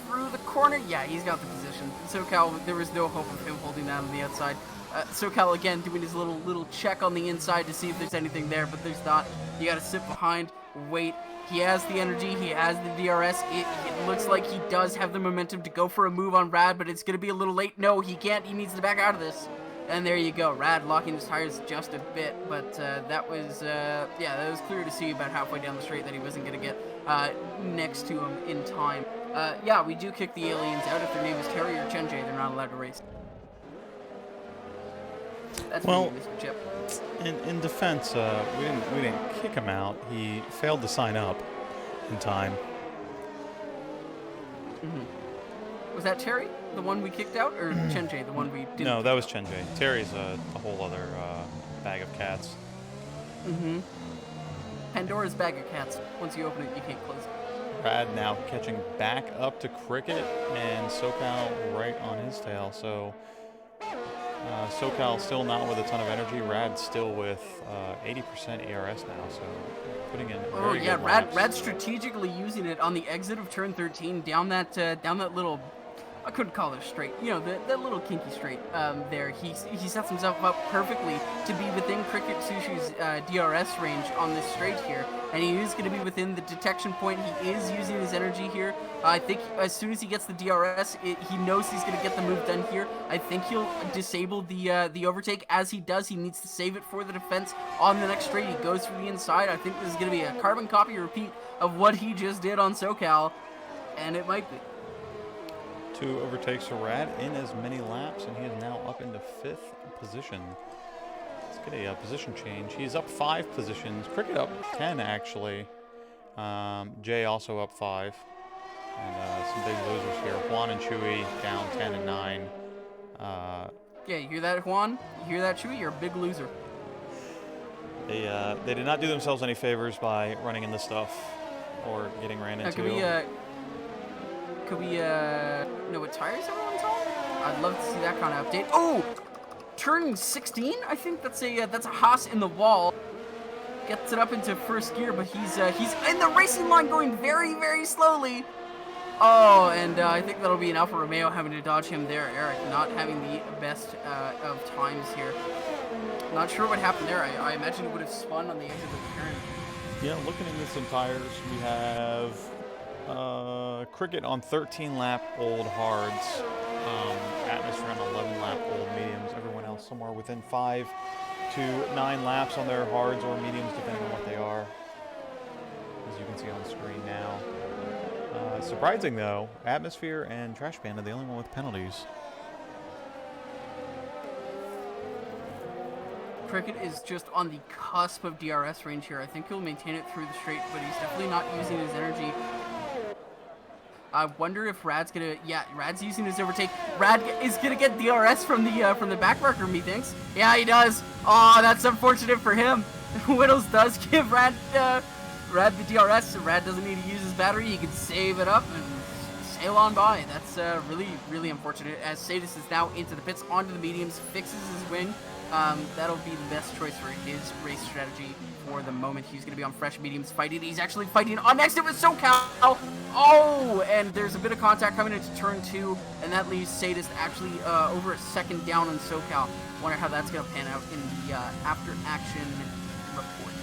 through the corner, he's got the position. SoCal, there was no hope of him holding that on the outside. SoCal again doing his little check on the inside to see if there's anything there, but there's not. You got to sit behind, wait. He has the energy, he has the DRS. It looks like he does have the momentum to go for a move on Rad, but it's going to be a little late. No, he can't. He needs to back out of this. And there you go. Rad locking his tires just a bit, but that was clear to see about halfway down the straight that he wasn't going to get next to him in time. We do kick the aliens out. If their name is Terry or Chenjay, they're not allowed to race. That's well, Mr. Chip. In defense, we didn't kick him out. He failed to sign up in time. Was that Terry, the one we kicked out, or Chenjay, the one we didn't? No, that was Chenjay. Terry's a whole other bag of cats. Pandora's bag of cats. Once you open it, you can't close it. Rad now catching back up to Cricket, and SoCal right on his tail. So SoCal still not with a ton of energy. Rad still with 80% ERS now, so putting in very good laps. Rad strategically using it on the exit of turn 13 down that little, I couldn't call it a straight, that little kinky straight there. He sets himself up perfectly to be within Cricket Sushi's DRS range on this straight here, and he is going to be within the detection point. He is using his energy here. I think as soon as he gets the DRS, he knows he's going to get the move done here. I think he'll disable the overtake. As he does, he needs to save it for the defense on the next straight. He goes through the inside. I think this is going to be a carbon copy repeat of what he just did on SoCal, and it might be. 2 overtakes for Rad in as many laps, and he is now up into 5th position. It's get a position change. He's up 5 positions. Cricket up 10, actually. Jay also up 5. And some big losers here. Juan and Chewy down 10 and 9. Yeah, you hear that, Juan? You hear that, Chewy? You're a big loser. They did not do themselves any favors by running in this stuff or getting ran into. Could we know what tires everyone's on? I'd love to see that kind of update. Oh, turning 16. I think that's a Haas in the wall. Gets it up into first gear, but he's in the racing line going very, very slowly. Oh, and I think that'll be an Alfa Romeo having to dodge him there. Eric not having the best of times here. Not sure what happened there. I imagine it would have spun on the edge of the turn. Yeah, looking into some tires, we have Cricket on 13-lap-old hards, Atmosphere on 11-lap-old mediums, everyone else somewhere within 5 to 9 laps on their hards or mediums, depending on what they are, as you can see on the screen now. Surprising, though, Atmosphere and Trash Band are the only one with penalties. Cricket is just on the cusp of DRS range here. I think he'll maintain it through the straight, but he's definitely not using his energy. I wonder if Rad's gonna... Yeah, Rad's using his overtake. Rad is gonna get DRS from the back marker, methinks. Yeah, he does. Oh, that's unfortunate for him. Whittles does give Rad the DRS, so Rad doesn't need to use his battery. He can save it up and sail on by. That's really, really unfortunate. As Sadis is now into the pits, onto the mediums, fixes his wing. That'll be the best choice for his race strategy for the moment. He's going to be on fresh mediums fighting. He's actually fighting on next to it with SoCal. Oh, and there's a bit of contact coming into turn 2, and that leaves Sadist actually over a second down on SoCal. Wonder how that's going to pan out in the after-action report.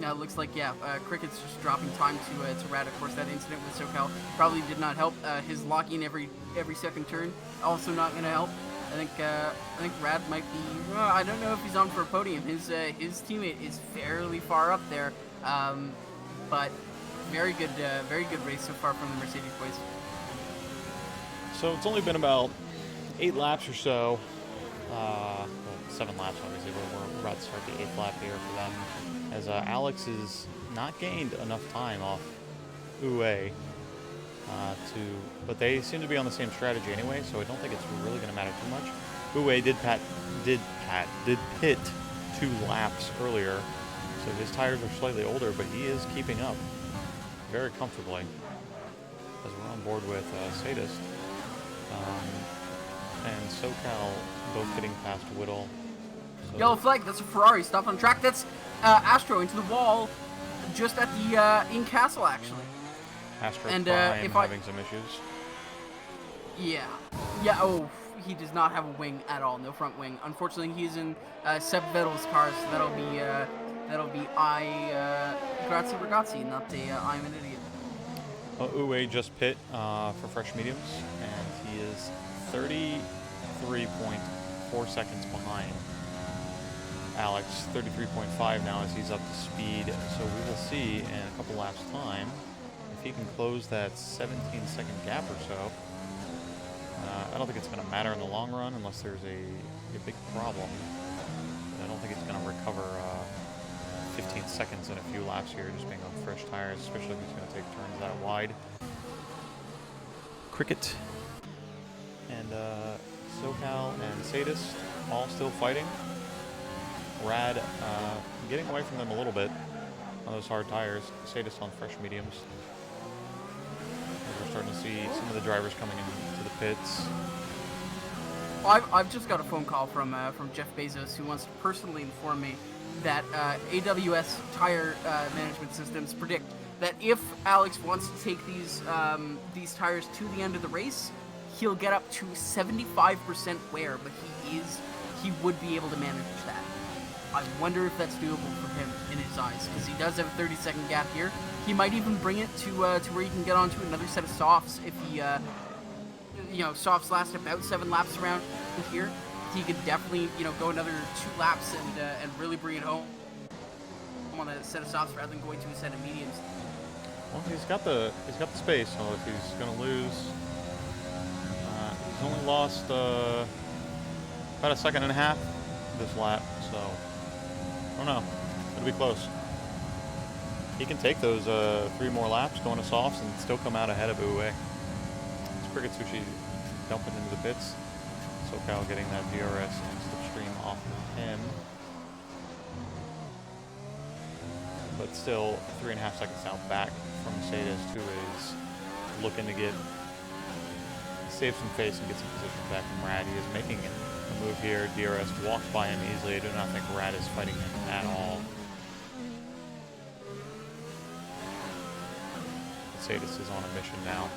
Now it looks like, yeah, Cricket's just dropping time to Rad. Of course, that incident with SoCal probably did not help. His locking every second turn also not going to help. I think Rad might be. Well, I don't know if he's on for a podium. His teammate is fairly far up there, but very good race so far from the Mercedes boys. So it's only been about 8 laps or so. Well, 7 laps obviously. We're about to start the 8th lap here for them, as Alex has not gained enough time off Uwe. But they seem to be on the same strategy anyway, so I don't think it's really going to matter too much. Uwe did pit 2 laps earlier, so his tires are slightly older, but he is keeping up very comfortably. As we're on board with Sadist and SoCal both getting past Whittle. So Yellow flag. That's a Ferrari. Stop on track. That's Astro into the wall, just at the in Castle actually. Astro and Prime having some issues. Yeah. Oh, he does not have a wing at all. No front wing. Unfortunately, he's in Seb Vettel's car, so that'll be grazie ragazzi, not the I'm an idiot. Uwe just pit for fresh mediums, and he is 33.4 seconds behind Alex. 33.5 now as he's up to speed. So we will see in a couple laps time if he can close that 17-second gap or so. I don't think it's going to matter in the long run unless there's a big problem. I don't think it's going to recover 15 seconds in a few laps here, just being on fresh tires, especially if he's going to take turns that wide. Cricket and SoCal and Sadist all still fighting. Rad getting away from them a little bit on those hard tires. Sadist on fresh mediums. We're starting to see some of the drivers coming into the pits. I've just got a phone call from Jeff Bezos, who wants to personally inform me that AWS tire management systems predict that if Alex wants to take these tires to the end of the race, he'll get up to 75% wear, but he would be able to manage that. I wonder if that's doable for him in his eyes, because he does have a 30-second gap here. He might even bring it to where he can get onto another set of softs if he, softs last about 7 laps around here. He could definitely, go another 2 laps and really bring it home on a set of softs rather than going to a set of mediums. Well, he's got the space, so if he's going to lose, he's only lost about a second and a half this lap, so I don't know. It'll be close. He can take those 3 more laps going to softs and still come out ahead of Uwe. It's Cricket Sushi dumping into the pits. SoCal getting that DRS and slipstream off of him. But still 3.5 seconds now back from Mercedes, who is looking to save some face and get some position back from Rad. He is making a move here. DRS walks by him easily. I do not think Rad is fighting him at all. Mercedes is on a mission now.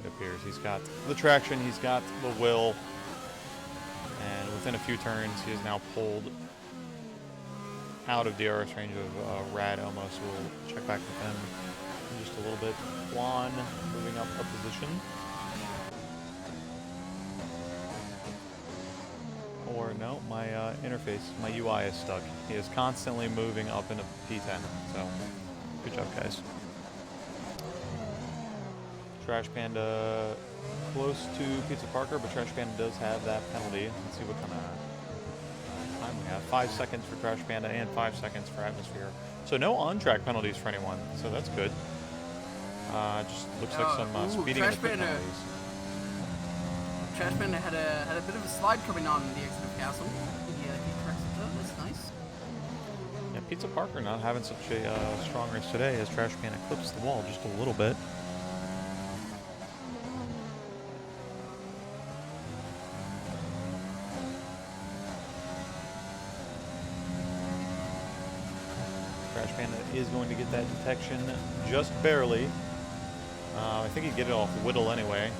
It appears he's got the traction, he's got the will, and within a few turns he is now pulled out of DRS range of Rad. Almost will check back with him in just a little bit. Juan moving up a position. Or no, my interface, my UI is stuck. He is constantly moving up into P10, so good job, guys. Trash Panda close to Pizza Parker, but Trash Panda does have that penalty. Let's see what kind of time we have. 5 seconds for Trash Panda and 5 seconds for Atmosphere. So no on-track penalties for anyone, so that's good. Just looks like some speeding in the pit penalties. Trash Panda had a bit of a slide coming on in the exit of Castle. He corrects it though, that's nice. Yeah, Pizza Parker not having such a strong race today as Trash Panda clips the wall just a little bit. Trash Panda is going to get that detection just barely. I think he'd get it off Whittle anyway.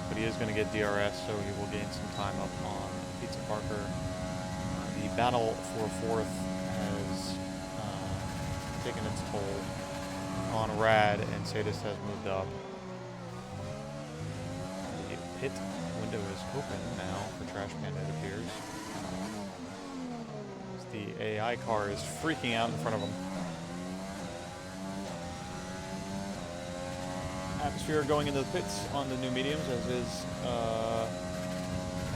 But he is going to get DRS, so he will gain some time up on Pizza Parker. The battle for fourth has taken its toll on Rad, and Sadis has moved up. The pit window is open now for Trash Panda, it appears. The AI car is freaking out in front of him. Atmosphere going into the pits on the new mediums, as is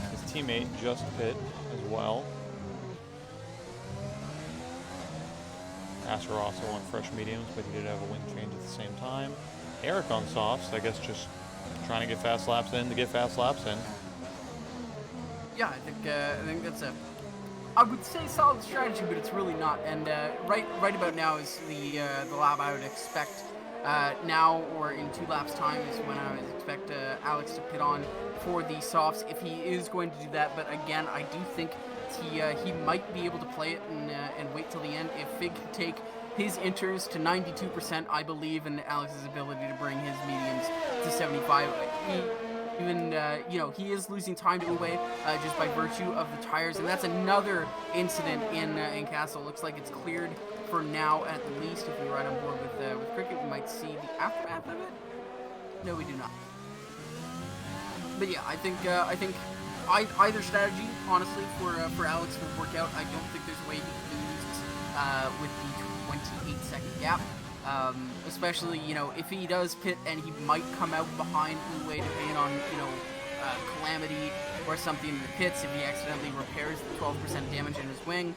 his teammate Just Pit as well. Asser also on fresh mediums, but he did have a wing change at the same time. Eric on softs, I guess just trying to get fast laps in to get fast laps in. Yeah, I think that's I would say solid strategy, but it's really not. And right about now is the lap I would expect. Now or in 2 laps time is when I would expect Alex to pit on for the softs if he is going to do that. But again, I do think he might be able to play it and wait till the end. If Fig can take his inters to 92%, I believe in Alex's ability to bring his mediums to 75. Even, he is losing time to Uwe just by virtue of the tires, and that's another incident in Castle. Looks like it's cleared for now, at least. If we ride on board with Cricket, we might see the aftermath of it. No, we do not. But yeah, I think either strategy, honestly, for Alex will work out. I don't think there's a way he can lose with the 28-second gap. Especially, if he does pit and he might come out behind Uwe depending on, Calamity or something in the pits, if he accidentally repairs the 12% damage in his wing,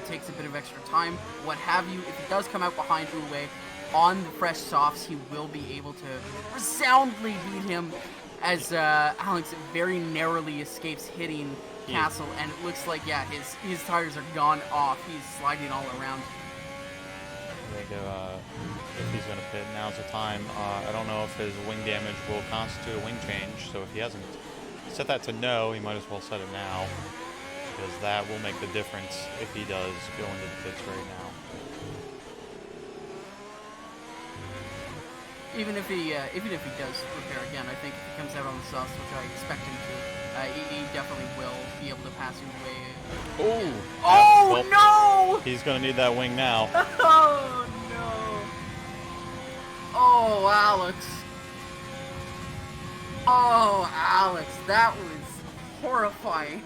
takes a bit of extra time, what have you. If he does come out behind Uwe on the fresh softs, he will be able to resoundly beat him as Alex very narrowly escapes hitting Castle, and it looks like, his tires are gone off. He's sliding all around. I think if he's going to pit, now's the time. I don't know if his wing damage will constitute a wing change, so if he hasn't set that to no, he might as well set it now, because that will make the difference if he does go into the pits right now. Even if he does repair again, I think if he comes out on the sauce, which I expect him to, he definitely will be able to pass him away. Oh no! He's going to need that wing now. Oh no! Oh, Alex. Oh, Alex, that was horrifying.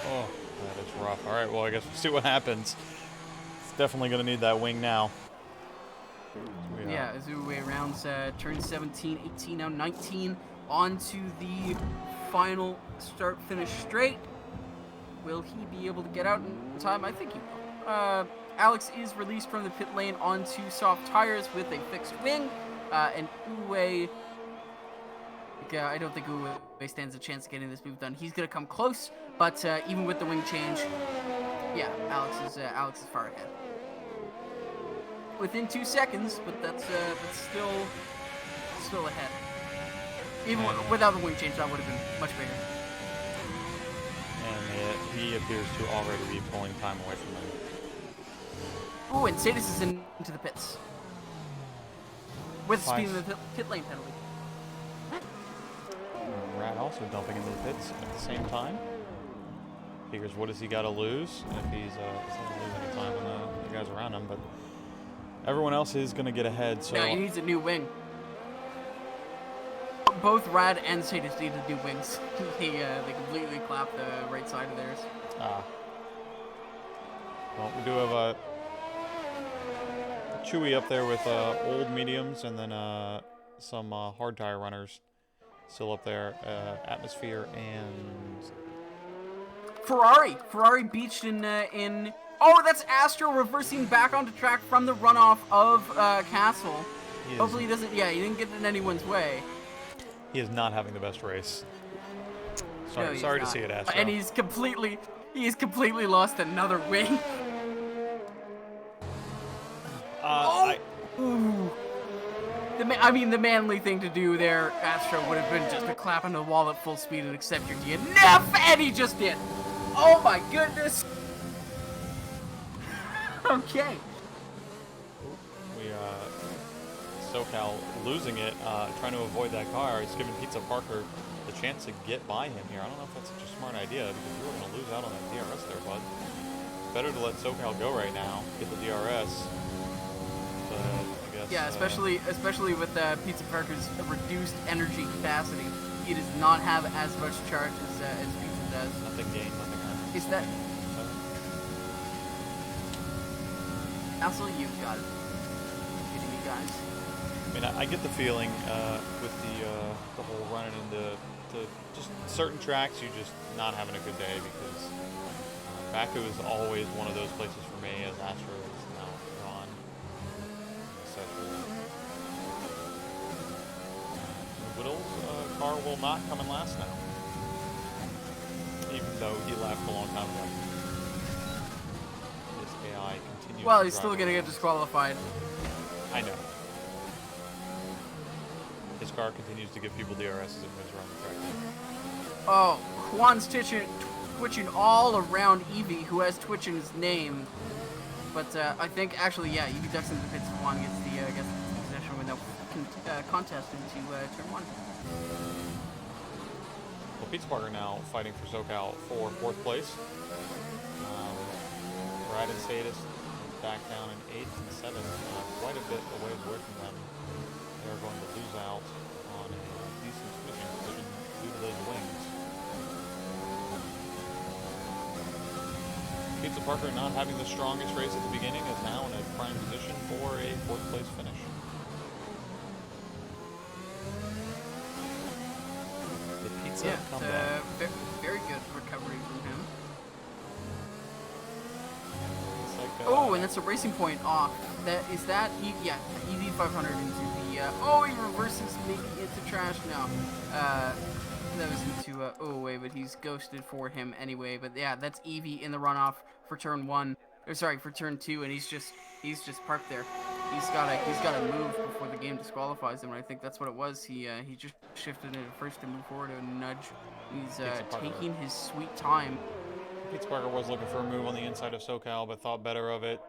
Oh, that is rough. All right, well, I guess we'll see what happens. It's definitely going to need that wing now. Yeah, as we way around turn 17, 18, now 19 onto the final start-finish straight. Will he be able to get out in time? I think he will. Alex is released from the pit lane onto soft tires with a fixed wing, and Uwe. I don't think Uwe stands a chance of getting this move done. He's gonna come close, but even with the wing change, yeah, Alex is far ahead. Within 2 seconds, but that's still ahead. Even without the wing change, that would have been much bigger. And he appears to already be pulling time away from him. Ooh, and Sadis is into the pits. With speed in the pit lane penalty. Rad also dumping into the pits at the same time. Figures what does he got to lose if he's not going to lose any time on the guys around him, but everyone else is going to get ahead. So yeah, he needs a new wing. Both Rad and Sadis needed new wings. They completely clapped the right side of theirs. Well, we do have a Chewy up there with old mediums and then some hard tire runners still up there. Atmosphere and Ferrari beached in. Oh, that's Astro reversing back onto track from the runoff of Castle. Hopefully he doesn't. Yeah, he didn't get in anyone's way. He is not having the best race. Sorry to see it, Astro. And he's completely lost another wing. Ooh. The manly thing to do there, Astro, would have been just to clap into the wall at full speed and accept your DNF, and he just did. Oh my goodness. Okay. SoCal losing it, trying to avoid that car. It's giving Pizza Parker the chance to get by him here. I don't know if that's such a smart idea because you were going to lose out on that DRS there, bud. Better to let SoCal go right now, get the DRS. But I guess. Yeah, especially with Pizza Parker's reduced energy capacity, he does not have as much charge as Pizza does. Nothing gained, nothing earned. Is that? Castle, you've got it. Kidding me, guys. I mean, I get the feeling with the whole running into just certain tracks, you're just not having a good day because Baku is always one of those places for me as Astro is now gone, etc. Whittle's car will not come in last now, even though he left a long time ago. This AI continues. Well, he's still gonna get disqualified. I know. His car continues to give people DRSs and moves around the track. Oh, Juan's twitching all around Eevee, who has Twitch in his name. But I think actually, yeah, Eevee ducks into the pits. Juan gets the possession with no contest into turn 1. Well, Pizza Parker now fighting for SoCal for 4th place. Rad and Sadis back down in 8th and 7th, quite a bit away from them. They're going to lose out on a decent finishing position due to those wings. Pizza Parker not having the strongest race at the beginning is now in a prime position for a 4th place finish. The pizza comeback. Very good recovery from him. Like, and that's a racing point off. Yeah, EV 500 into the. He reverses maybe into trash now. That was into but he's ghosted for him anyway. But yeah, that's Eevee in the runoff for turn 1. Or sorry, for turn 2, and he's just parked there. He's gotta move before the game disqualifies him, and I think that's what it was. He just shifted into first to move forward and nudge. He's taking his sweet time. Pizza Parker was looking for a move on the inside of SoCal, but thought better of it.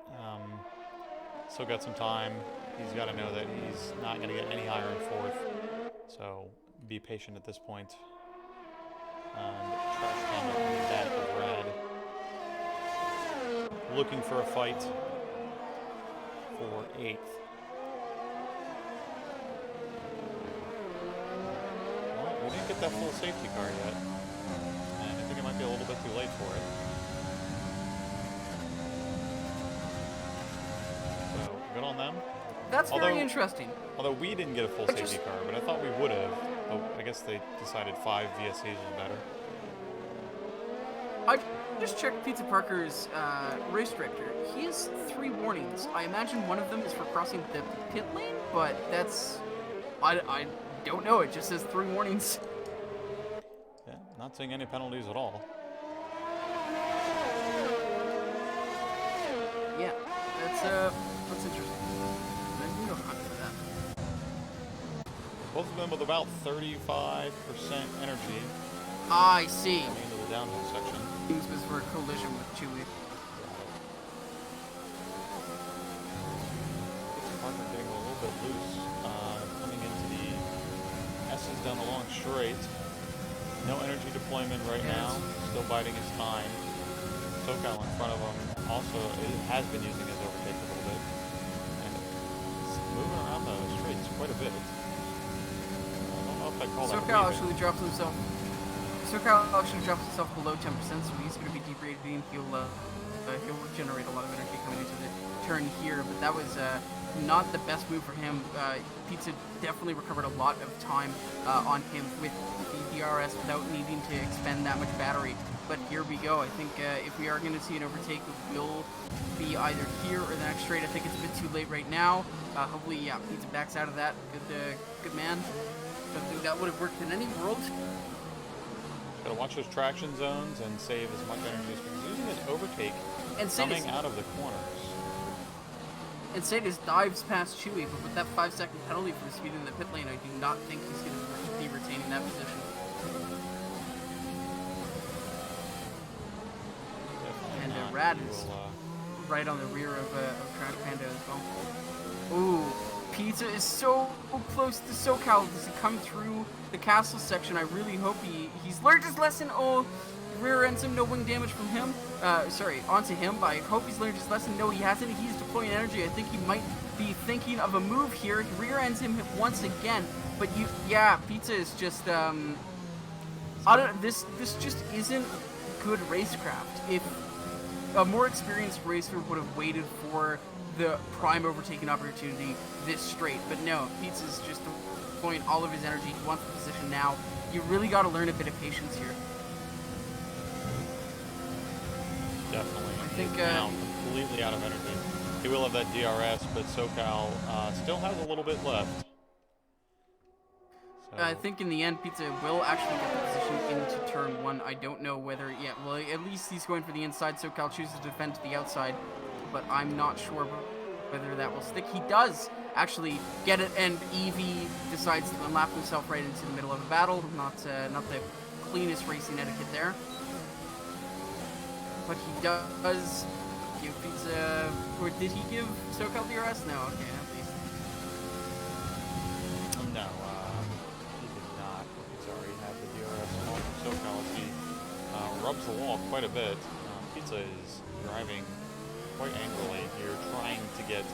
Still got some time. He's got to know that he's not going to get any higher in 4th. So be patient at this point. And trash can on the back of Red. Looking for a fight for 8th. Well, we didn't get that full safety car yet. And I think it might be a little bit too late for it. So, good on them. That's very interesting. Although we didn't get a full safety car, but I thought we would have. but I guess they decided 5 VSCs is better. I just checked Pizza Parker's race director. He has 3 warnings. I imagine one of them is for crossing the pit lane, but that's... I don't know. It just says 3 warnings. Yeah, not seeing any penalties at all. Yeah, that's interesting. We don't hunt for that. Both of them with about 35% energy. I see. Coming into the downhill section. This was for a collision with Chewie. Parker getting a little bit loose. Coming into the S's down the long straight. No energy deployment right now. Still biding his time. SoCal in front of him also has been using his overtake a little bit. And it's moving around the straights quite a bit. I don't know if I'd call that SoCal actually drops himself. SoCal actually drops himself below 10%, so he's going to be degrading. He'll generate a lot of energy coming into the turn here, but that was not the best move for him. Pizza definitely recovered a lot of time on him with the DRS without needing to expend that much battery. But here we go. I think if we are going to see an overtake, it will be either here or the next straight. I think it's a bit too late right now. Hopefully, yeah, Pizza backs out of that. Good man. Don't think that would have worked in any world. Gotta watch those traction zones and save as much energy as possible. Using his overtake and coming out of the corners. And Sadis dives past Chewie, but with that 5-second penalty for speed in the pit lane, I do not think he's going to be retaining that position. And Rad is right on the rear of Crash Panda as well. Ooh, Pizza is so close to SoCal. Does he come through the castle section? I really hope he's learned his lesson. Oh, rear ends him, no wing damage from him. Sorry, onto him, but I hope he's learned his lesson. No, he hasn't. He's deploying energy. I think he might be thinking of a move here. He rear ends him once again. But yeah, Pizza is just, I don't, this just isn't good racecraft. If a more experienced racer would have waited for the prime overtaking opportunity this straight, but no, Pizza's just deploying all of his energy. He wants the position now. You really got to learn a bit of patience here. Definitely. I think now completely out of energy. He will have that DRS, but SoCal still has a little bit left. So. I think in the end, Pizza will actually get the position into turn 1. I don't know whether, yeah, well, at least he's going for the inside. SoCal chooses to defend to the outside, but I'm not sure whether that will stick. He does actually get it, and Evie decides to unlap himself right into the middle of a battle. Not the cleanest racing etiquette there. But he does give Pizza, or did he give SoCal DRS? No, okay, at least. No, he did not. He's already had the DRS on SoCal as he rubs the wall quite a bit. Pizza is driving quite angrily here, trying to get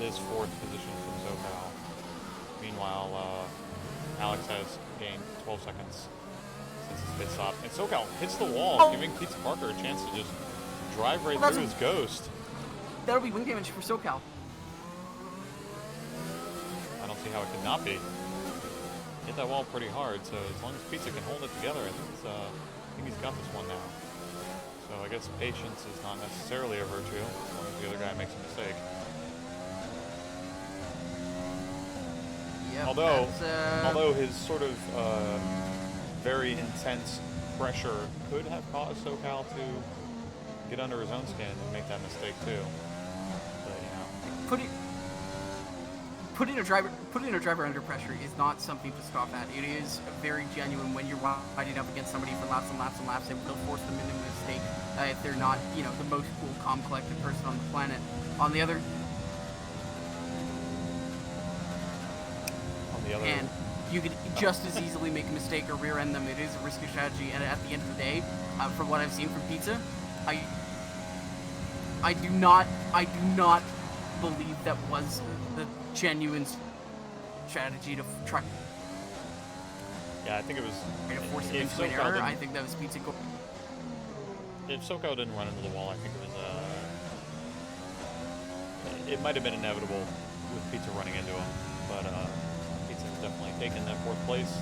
this 4th position from SoCal. Meanwhile, Alex has gained 12 seconds since his pit stop. And SoCal hits the wall, giving Pizza Parker a chance to just drive right through his ghost. That'll be wing damage for SoCal. I don't see how it could not be. Hit that wall pretty hard, so as long as Pizza can hold it together, I think he's got this one now. So I guess patience is not necessarily a virtue, as long as the other guy makes a mistake. Yeah, although his sort of very intense pressure could have caused SoCal to get under his own skin and make that mistake too. But you know, putting a driver under pressure is not something to scoff at. It is very genuine when you're riding up against somebody for laps and laps and laps. It will force them into a mistake if they're not, you know, the most cool, calm, collected person on the planet. On the other hand, you could just as easily make a mistake or rear end them. It is a risky strategy, and at the end of the day, from what I've seen from Pizza, I do not believe that was the genuine strategy to try. Yeah, I think it was. To force it into an error. I think that was Pizza. If SoCal didn't run into the wall, I think it was. It might have been inevitable with Pizza running into him, but Pizza definitely taken that 4th place.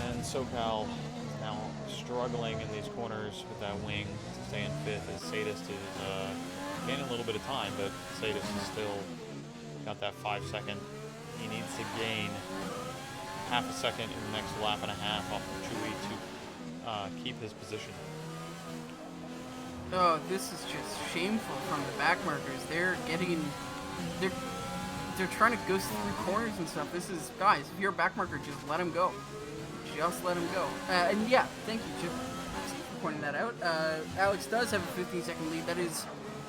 And SoCal is now struggling in these corners with that wing to stay in 5th as Sadist is gaining a little bit of time, but Sadist is still got that 5 second. He needs to gain half a second in the next lap and a half off of Chewy to keep his position. Oh, this is just shameful from the back markers. They're trying to go through corners and stuff. This is, guys, if you're a back marker, just let him go. Just let him go. And yeah, thank you, Chip, for pointing that out. Alex does have a 15-second lead. That is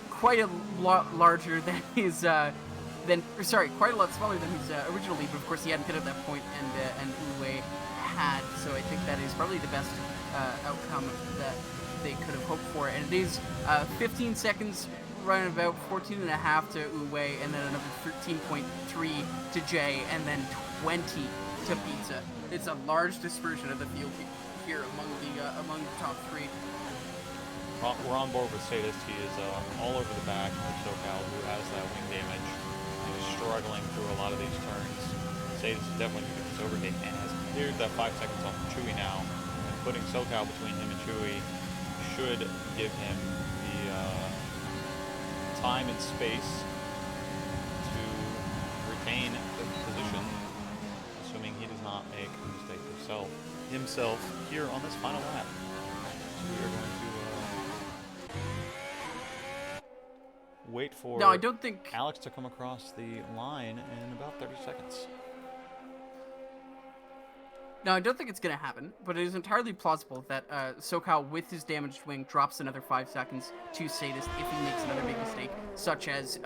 quite a lot larger than his, quite a lot smaller than his original lead. But of course, he hadn't hit at that point, and Uwe had. So I think that is probably the best outcome that they could have hoped for. And it is 15 seconds, running about 14 and a half to Uwe, and then another 13.3 to Jay, and then 20 to Pizza. It's a large dispersion of the field here among the top 3. We're on board with Sadist. He is all over the back of SoCal, who has that wing damage. He's struggling through a lot of these turns. Sadist is definitely going to get this overtake and has cleared that 5 seconds off of Chewy now. And putting SoCal between him and Chewy should give him the time and space to retain the position, assuming he does not make a mistake himself here on this final lap. So we are going to wait for No, I don't think Alex to come across the line in about 30 seconds. No, I don't think it's going to happen, but it is entirely plausible that SoCal, with his damaged wing, drops another 5 seconds to Sadist if he makes another big mistake, such as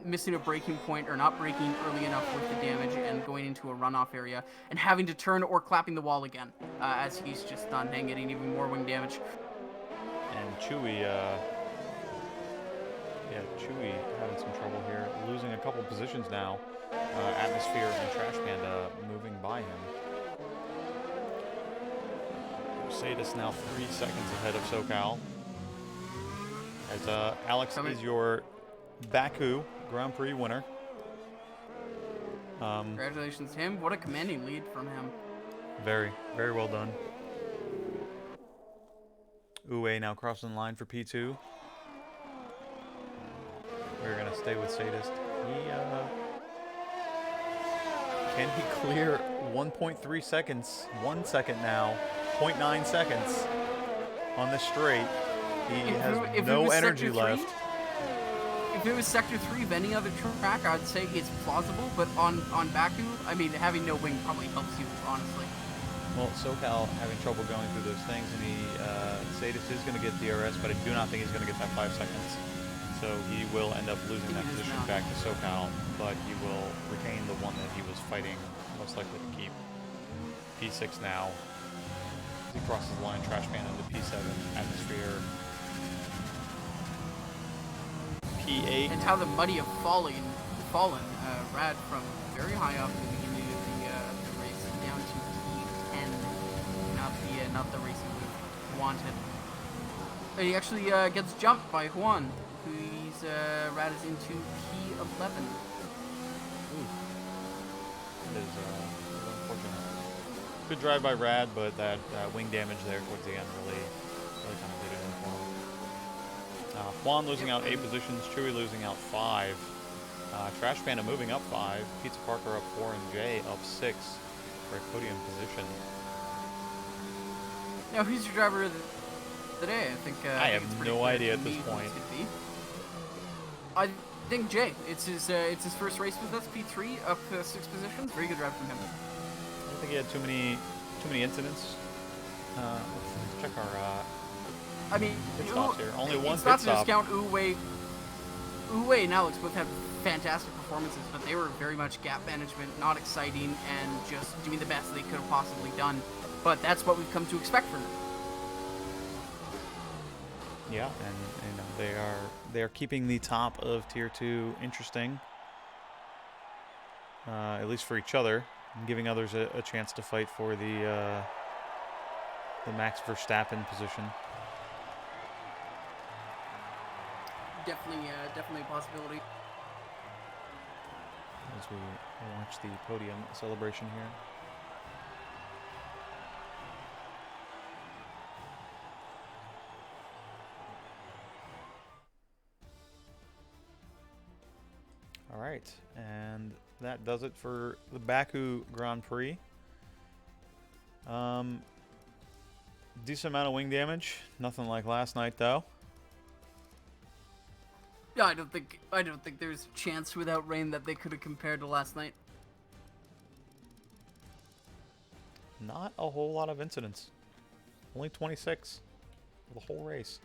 missing a braking point or not braking early enough with the damage and going into a runoff area and having to turn or clapping the wall again, as he's just done and getting even more wing damage. And Chewy, Chewy having some trouble here, losing a couple positions now. Atmosphere and Trash Panda moving by him. Sadist now 3 seconds ahead of SoCal. As Alex is your Baku Grand Prix winner. Congratulations to him. What a commanding lead from him. Very, very well done. Uwe now crossing the line for P2. We're going to stay with Sadist. Can he clear 1.3 seconds? 1 second now. 0.9 seconds on the straight. He has no energy left. If it was Sector 3 of any other track, I'd say it's plausible, but on Baku, I mean, having no wing probably helps you, honestly. Well, SoCal having trouble going through those things, and Sadist is going to get DRS, but I do not think he's going to get that 5 seconds. So he will end up losing that position back to SoCal, but he will retain the one that he was fighting, most likely to keep. P6 now. He crosses the line, Trash Panda into P7, Atmosphere. P8. And how the muddy have fallen, Rad from very high up in the beginning of the race down to P10, not the race he would have wanted. But he actually gets jumped by Juan, who Rad is into P11. Ooh. That is unfortunate. Good drive by Rad, but that wing damage there towards the end really kind of did it for him. Juan losing out 8 positions, Chewy losing out 5. Trash Panda moving up 5, Pizza Parker up 4, and Jay up 6 for a podium position. Now, who's your driver of the day? I have no idea at this point. I think Jay. It's his first race with us. P3 up 6 positions. Very good drive from him. I don't think he had too many incidents. Let's check our pit stops here. Only one pit stop. It's not to discount Uwe and Alex both have fantastic performances, but they were very much gap management, not exciting, and just doing the best they could have possibly done. But that's what we've come to expect from them. Yeah, and they are keeping the top of Tier 2 interesting, at least for each other, and giving others a chance to fight for the Max Verstappen position. Definitely a possibility. as we watch the podium celebration here. All right, and that does it for the Baku Grand Prix. Decent amount of wing damage. Nothing like last night, though. Yeah, I don't think there's a chance without rain that they could have compared to last night. Not a whole lot of incidents. Only 26 for the whole race.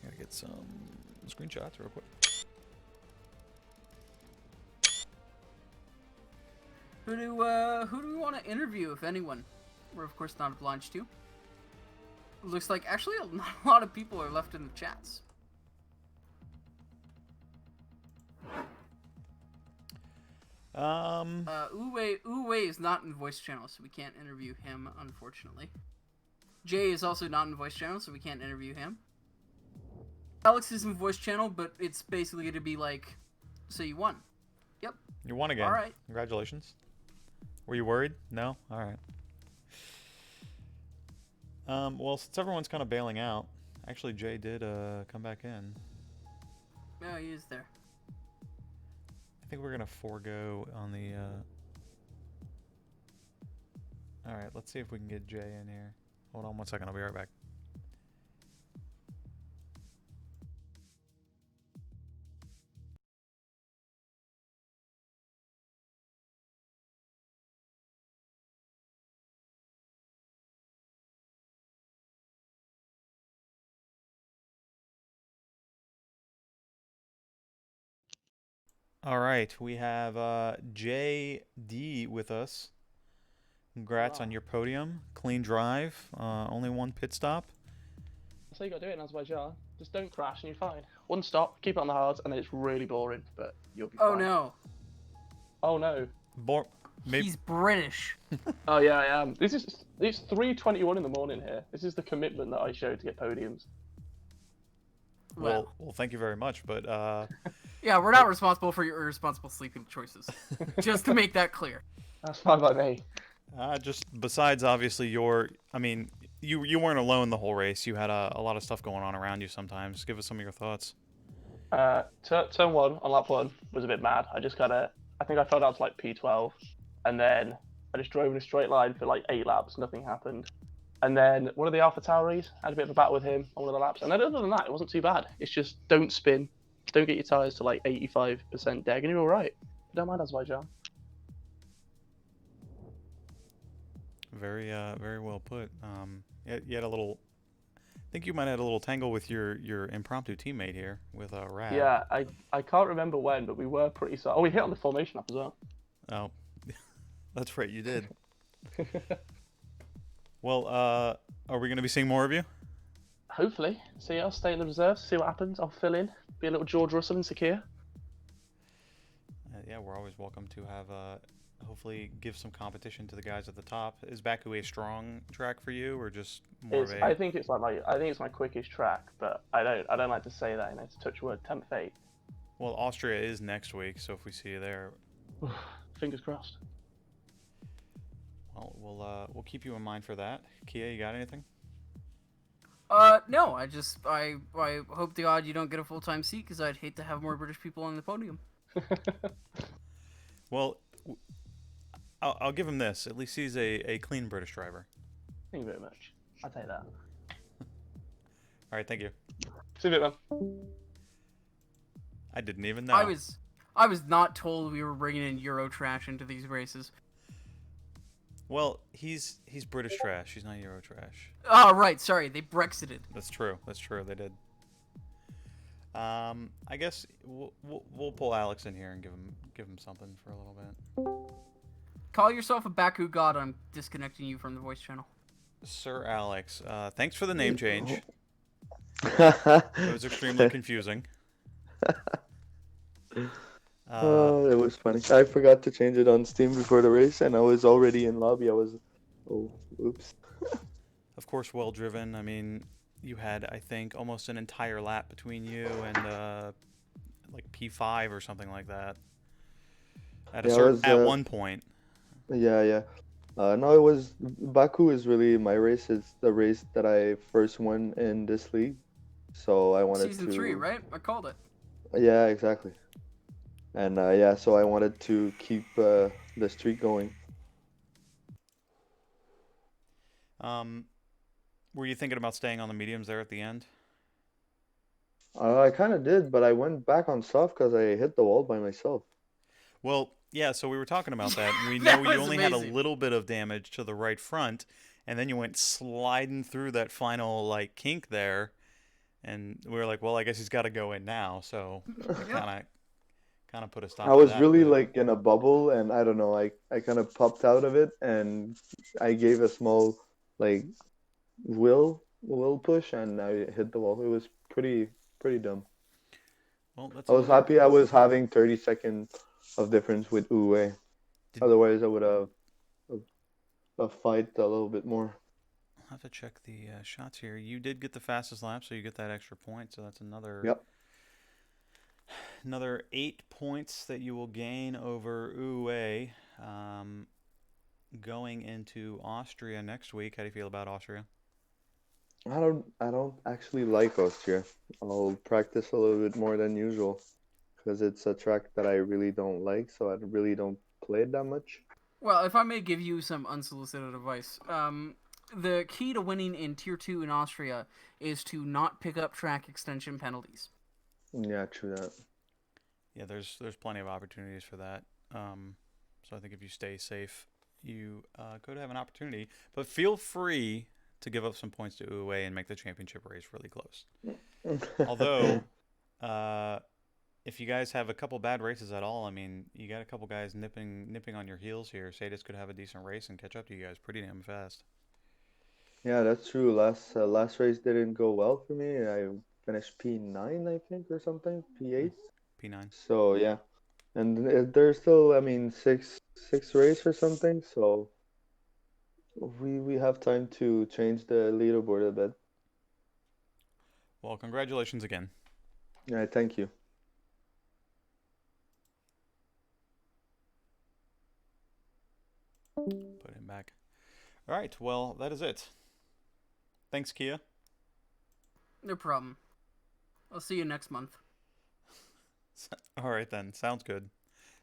Gotta get some screenshots real quick. Who do we want to interview, if anyone? We're of course not obliged to. Looks like actually not a lot of people are left in the chats. Uwe is not in voice channel, so we can't interview him, unfortunately. Jay is also not in voice channel, so we can't interview him. Alex is in voice channel, but it's basically going to be like, so you won. Yep. You won again. All right. Congratulations. Were you worried? No? All right. Well, since everyone's kind of bailing out, actually Jay did come back in. No, he is there. I think we're going to forego on the... Alright, let's see if we can get Jay in here. Hold on one second, I'll be right back. All right, we have JD with us. Congrats on your podium. Clean drive. Only one pit stop. That's how you gotta do it in Azerbaijan. Just don't crash and you're fine. One stop, keep it on the hards, and then it's really boring, but you'll be fine. Oh no. Oh no. He's British. Oh yeah, I am. It's 3:21 in the morning here. This is the commitment that I show to get podiums. Well, thank you very much, but yeah, we're not responsible for your irresponsible sleeping choices. Just to make that clear. That's fine by me. just besides obviously you weren't alone the whole race. You had a lot of stuff going on around you sometimes. Give us some of your thoughts. Turn 1 on lap 1 was a bit mad. I think I fell down to like P12, and then I just drove in a straight line for like 8 laps. Nothing happened. And then one of the Alpha Tauris, I had a bit of a battle with him on one of the laps. And then other than that, it wasn't too bad. It's just don't spin. Don't get your tyres to like 85% deg, and you're all right. Don't mind Azerbaijan. Very well put. You had a little... I think you might have had a little tangle with your impromptu teammate here with Rad. Yeah, I can't remember when, but we were pretty... Oh, we hit on the formation up as well. Oh, that's right, you did. Well, are we going to be seeing more of you? Hopefully. So yeah, I'll stay in the reserves, see what happens. I'll fill in, be a little George Russell and secure. Yeah, we're always welcome to have, hopefully give some competition to the guys at the top. Is Baku a strong track for you, or just more of a... I think it's my quickest track, but I don't like to say that, to touch wood, tempt fate. Well, Austria is next week, so if we see you there... Fingers crossed. Well, we'll keep you in mind for that. Kia, you got anything? No. I hope to God you don't get a full-time seat, because I'd hate to have more British people on the podium. Well, I'll give him this. At least he's a clean British driver. Thank you very much. I'll take that. All right, thank you. See you later, man. I didn't even know. I was not told we were bringing in Euro trash into these races. Well, he's British trash. He's not Euro trash. Oh, right. Sorry, they Brexited. That's true. That's true. They did. I guess we'll pull Alex in here and give him something for a little bit. Call yourself a Baku god. I'm disconnecting you from the voice channel. Sir Alex, thanks for the name change. It was extremely confusing. Oh, it was funny. I forgot to change it on Steam before the race, and I was already in lobby. Oh, oops. Of course, well driven. I mean, you had, I think, almost an entire lap between you and like P5 or something like that. Yeah, it was. At one point. Yeah, yeah. No, it was Baku is really my race. It's the race that I first won in this league, so I wanted Season 3, to. right? I called it. Yeah, exactly. And yeah, so I wanted to keep the streak going. Were you thinking about staying on the mediums there at the end? I kind of did, but I went back on soft because I hit the wall by myself. Well, yeah, so we were talking about that. We That know you was only had a amazing. little bit of damage to the right front, and then you went sliding through that final like kink there, and we were like, well, I guess he's got to go in now. So that Yep. kind of put a I stop to was that. really But like in a bubble, and I don't know, I kind of popped out of it, and I gave a small like will push, and I hit the wall. It was pretty dumb. well, that's I was another. happy I was having 30 seconds of difference with Uwe. Did Otherwise, I would have fight a little bit more. I'll have to check the shots here. You did get the fastest lap, so you get that extra point. So that's Yep. another 8 points that you will gain over Uwe. Going into Austria next week. How do you feel about Austria? I don't actually like Austria. I'll practice a little bit more than usual because it's a track that I really don't like, so I really don't play it that much. Well, if I may give you some unsolicited advice, the key to winning in Tier 2 in Austria is to not pick up track extension penalties. Yeah, true that. Yeah, there's plenty of opportunities for that. So I think if you stay safe, you could have an opportunity. But feel free to give up some points to Uwe and make the championship race really close. Although, if you guys have a couple bad races at all, I mean, you got a couple guys nipping on your heels here. Sadis could have a decent race and catch up to you guys pretty damn fast. Yeah, that's true. Last race didn't go well for me. I finished P9, I think, or something, P8. P9. So yeah, and there's still, I mean, six race or something. So we have time to change the leaderboard a bit. Well, congratulations again. Yeah, thank you. Put him back. All right. Well, that is it. Thanks, Kia. No problem. I'll see you next month. All right then. Sounds good.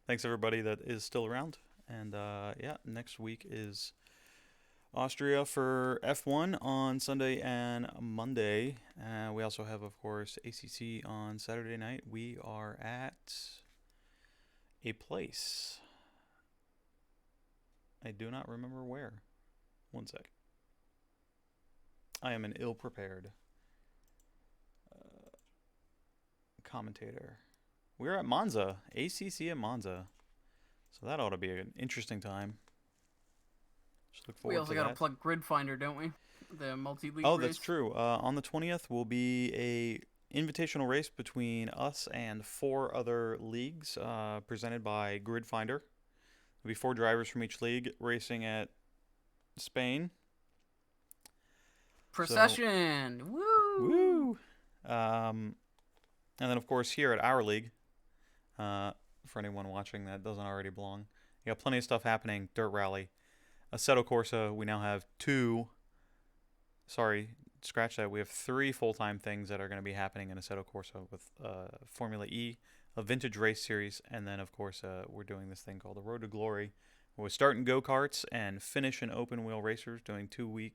Thanks everybody that is still around. And yeah, next week is Austria for F1 on Sunday and Monday. We also have, of course, ACC on Saturday night. We are at a place. I do not remember where. One sec. I am an ill-prepared commentator. We're at Monza. ACC at Monza. So that ought to be an interesting time. Just look forward We also to got to that. plug Grid Finder, don't we? The multi-league Oh, race. that's true. On the 20th will be a invitational race between us and 4 other leagues presented by Grid Finder. There'll be 4 drivers from each league racing at Spain. Procession! So, Woo! woo! And then, of course, here at our league, for anyone watching that doesn't already belong, you got plenty of stuff happening. Dirt Rally. Assetto Corsa, we now have 2. Sorry, scratch that. We have 3 full-time things that are going to be happening in Assetto Corsa with Formula E, a vintage race series, and then, of course, we're doing this thing called the Road to Glory. We're starting go-karts and finish in open-wheel racers, doing 2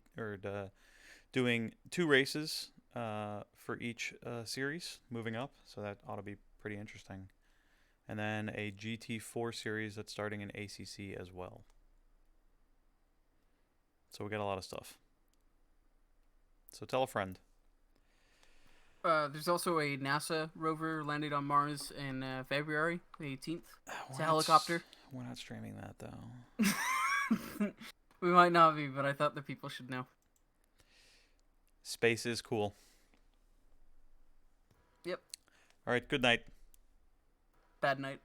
races for each series, moving up. So that ought to be pretty interesting. And then a GT4 series that's starting in ACC as well. So we got a lot of stuff. So tell a friend. There's also a NASA rover landed on Mars in February the 18th. It's a helicopter. We're not streaming that, though. We might not be, but I thought the people should know. Space is cool. Yep. All right, good night. Bad night.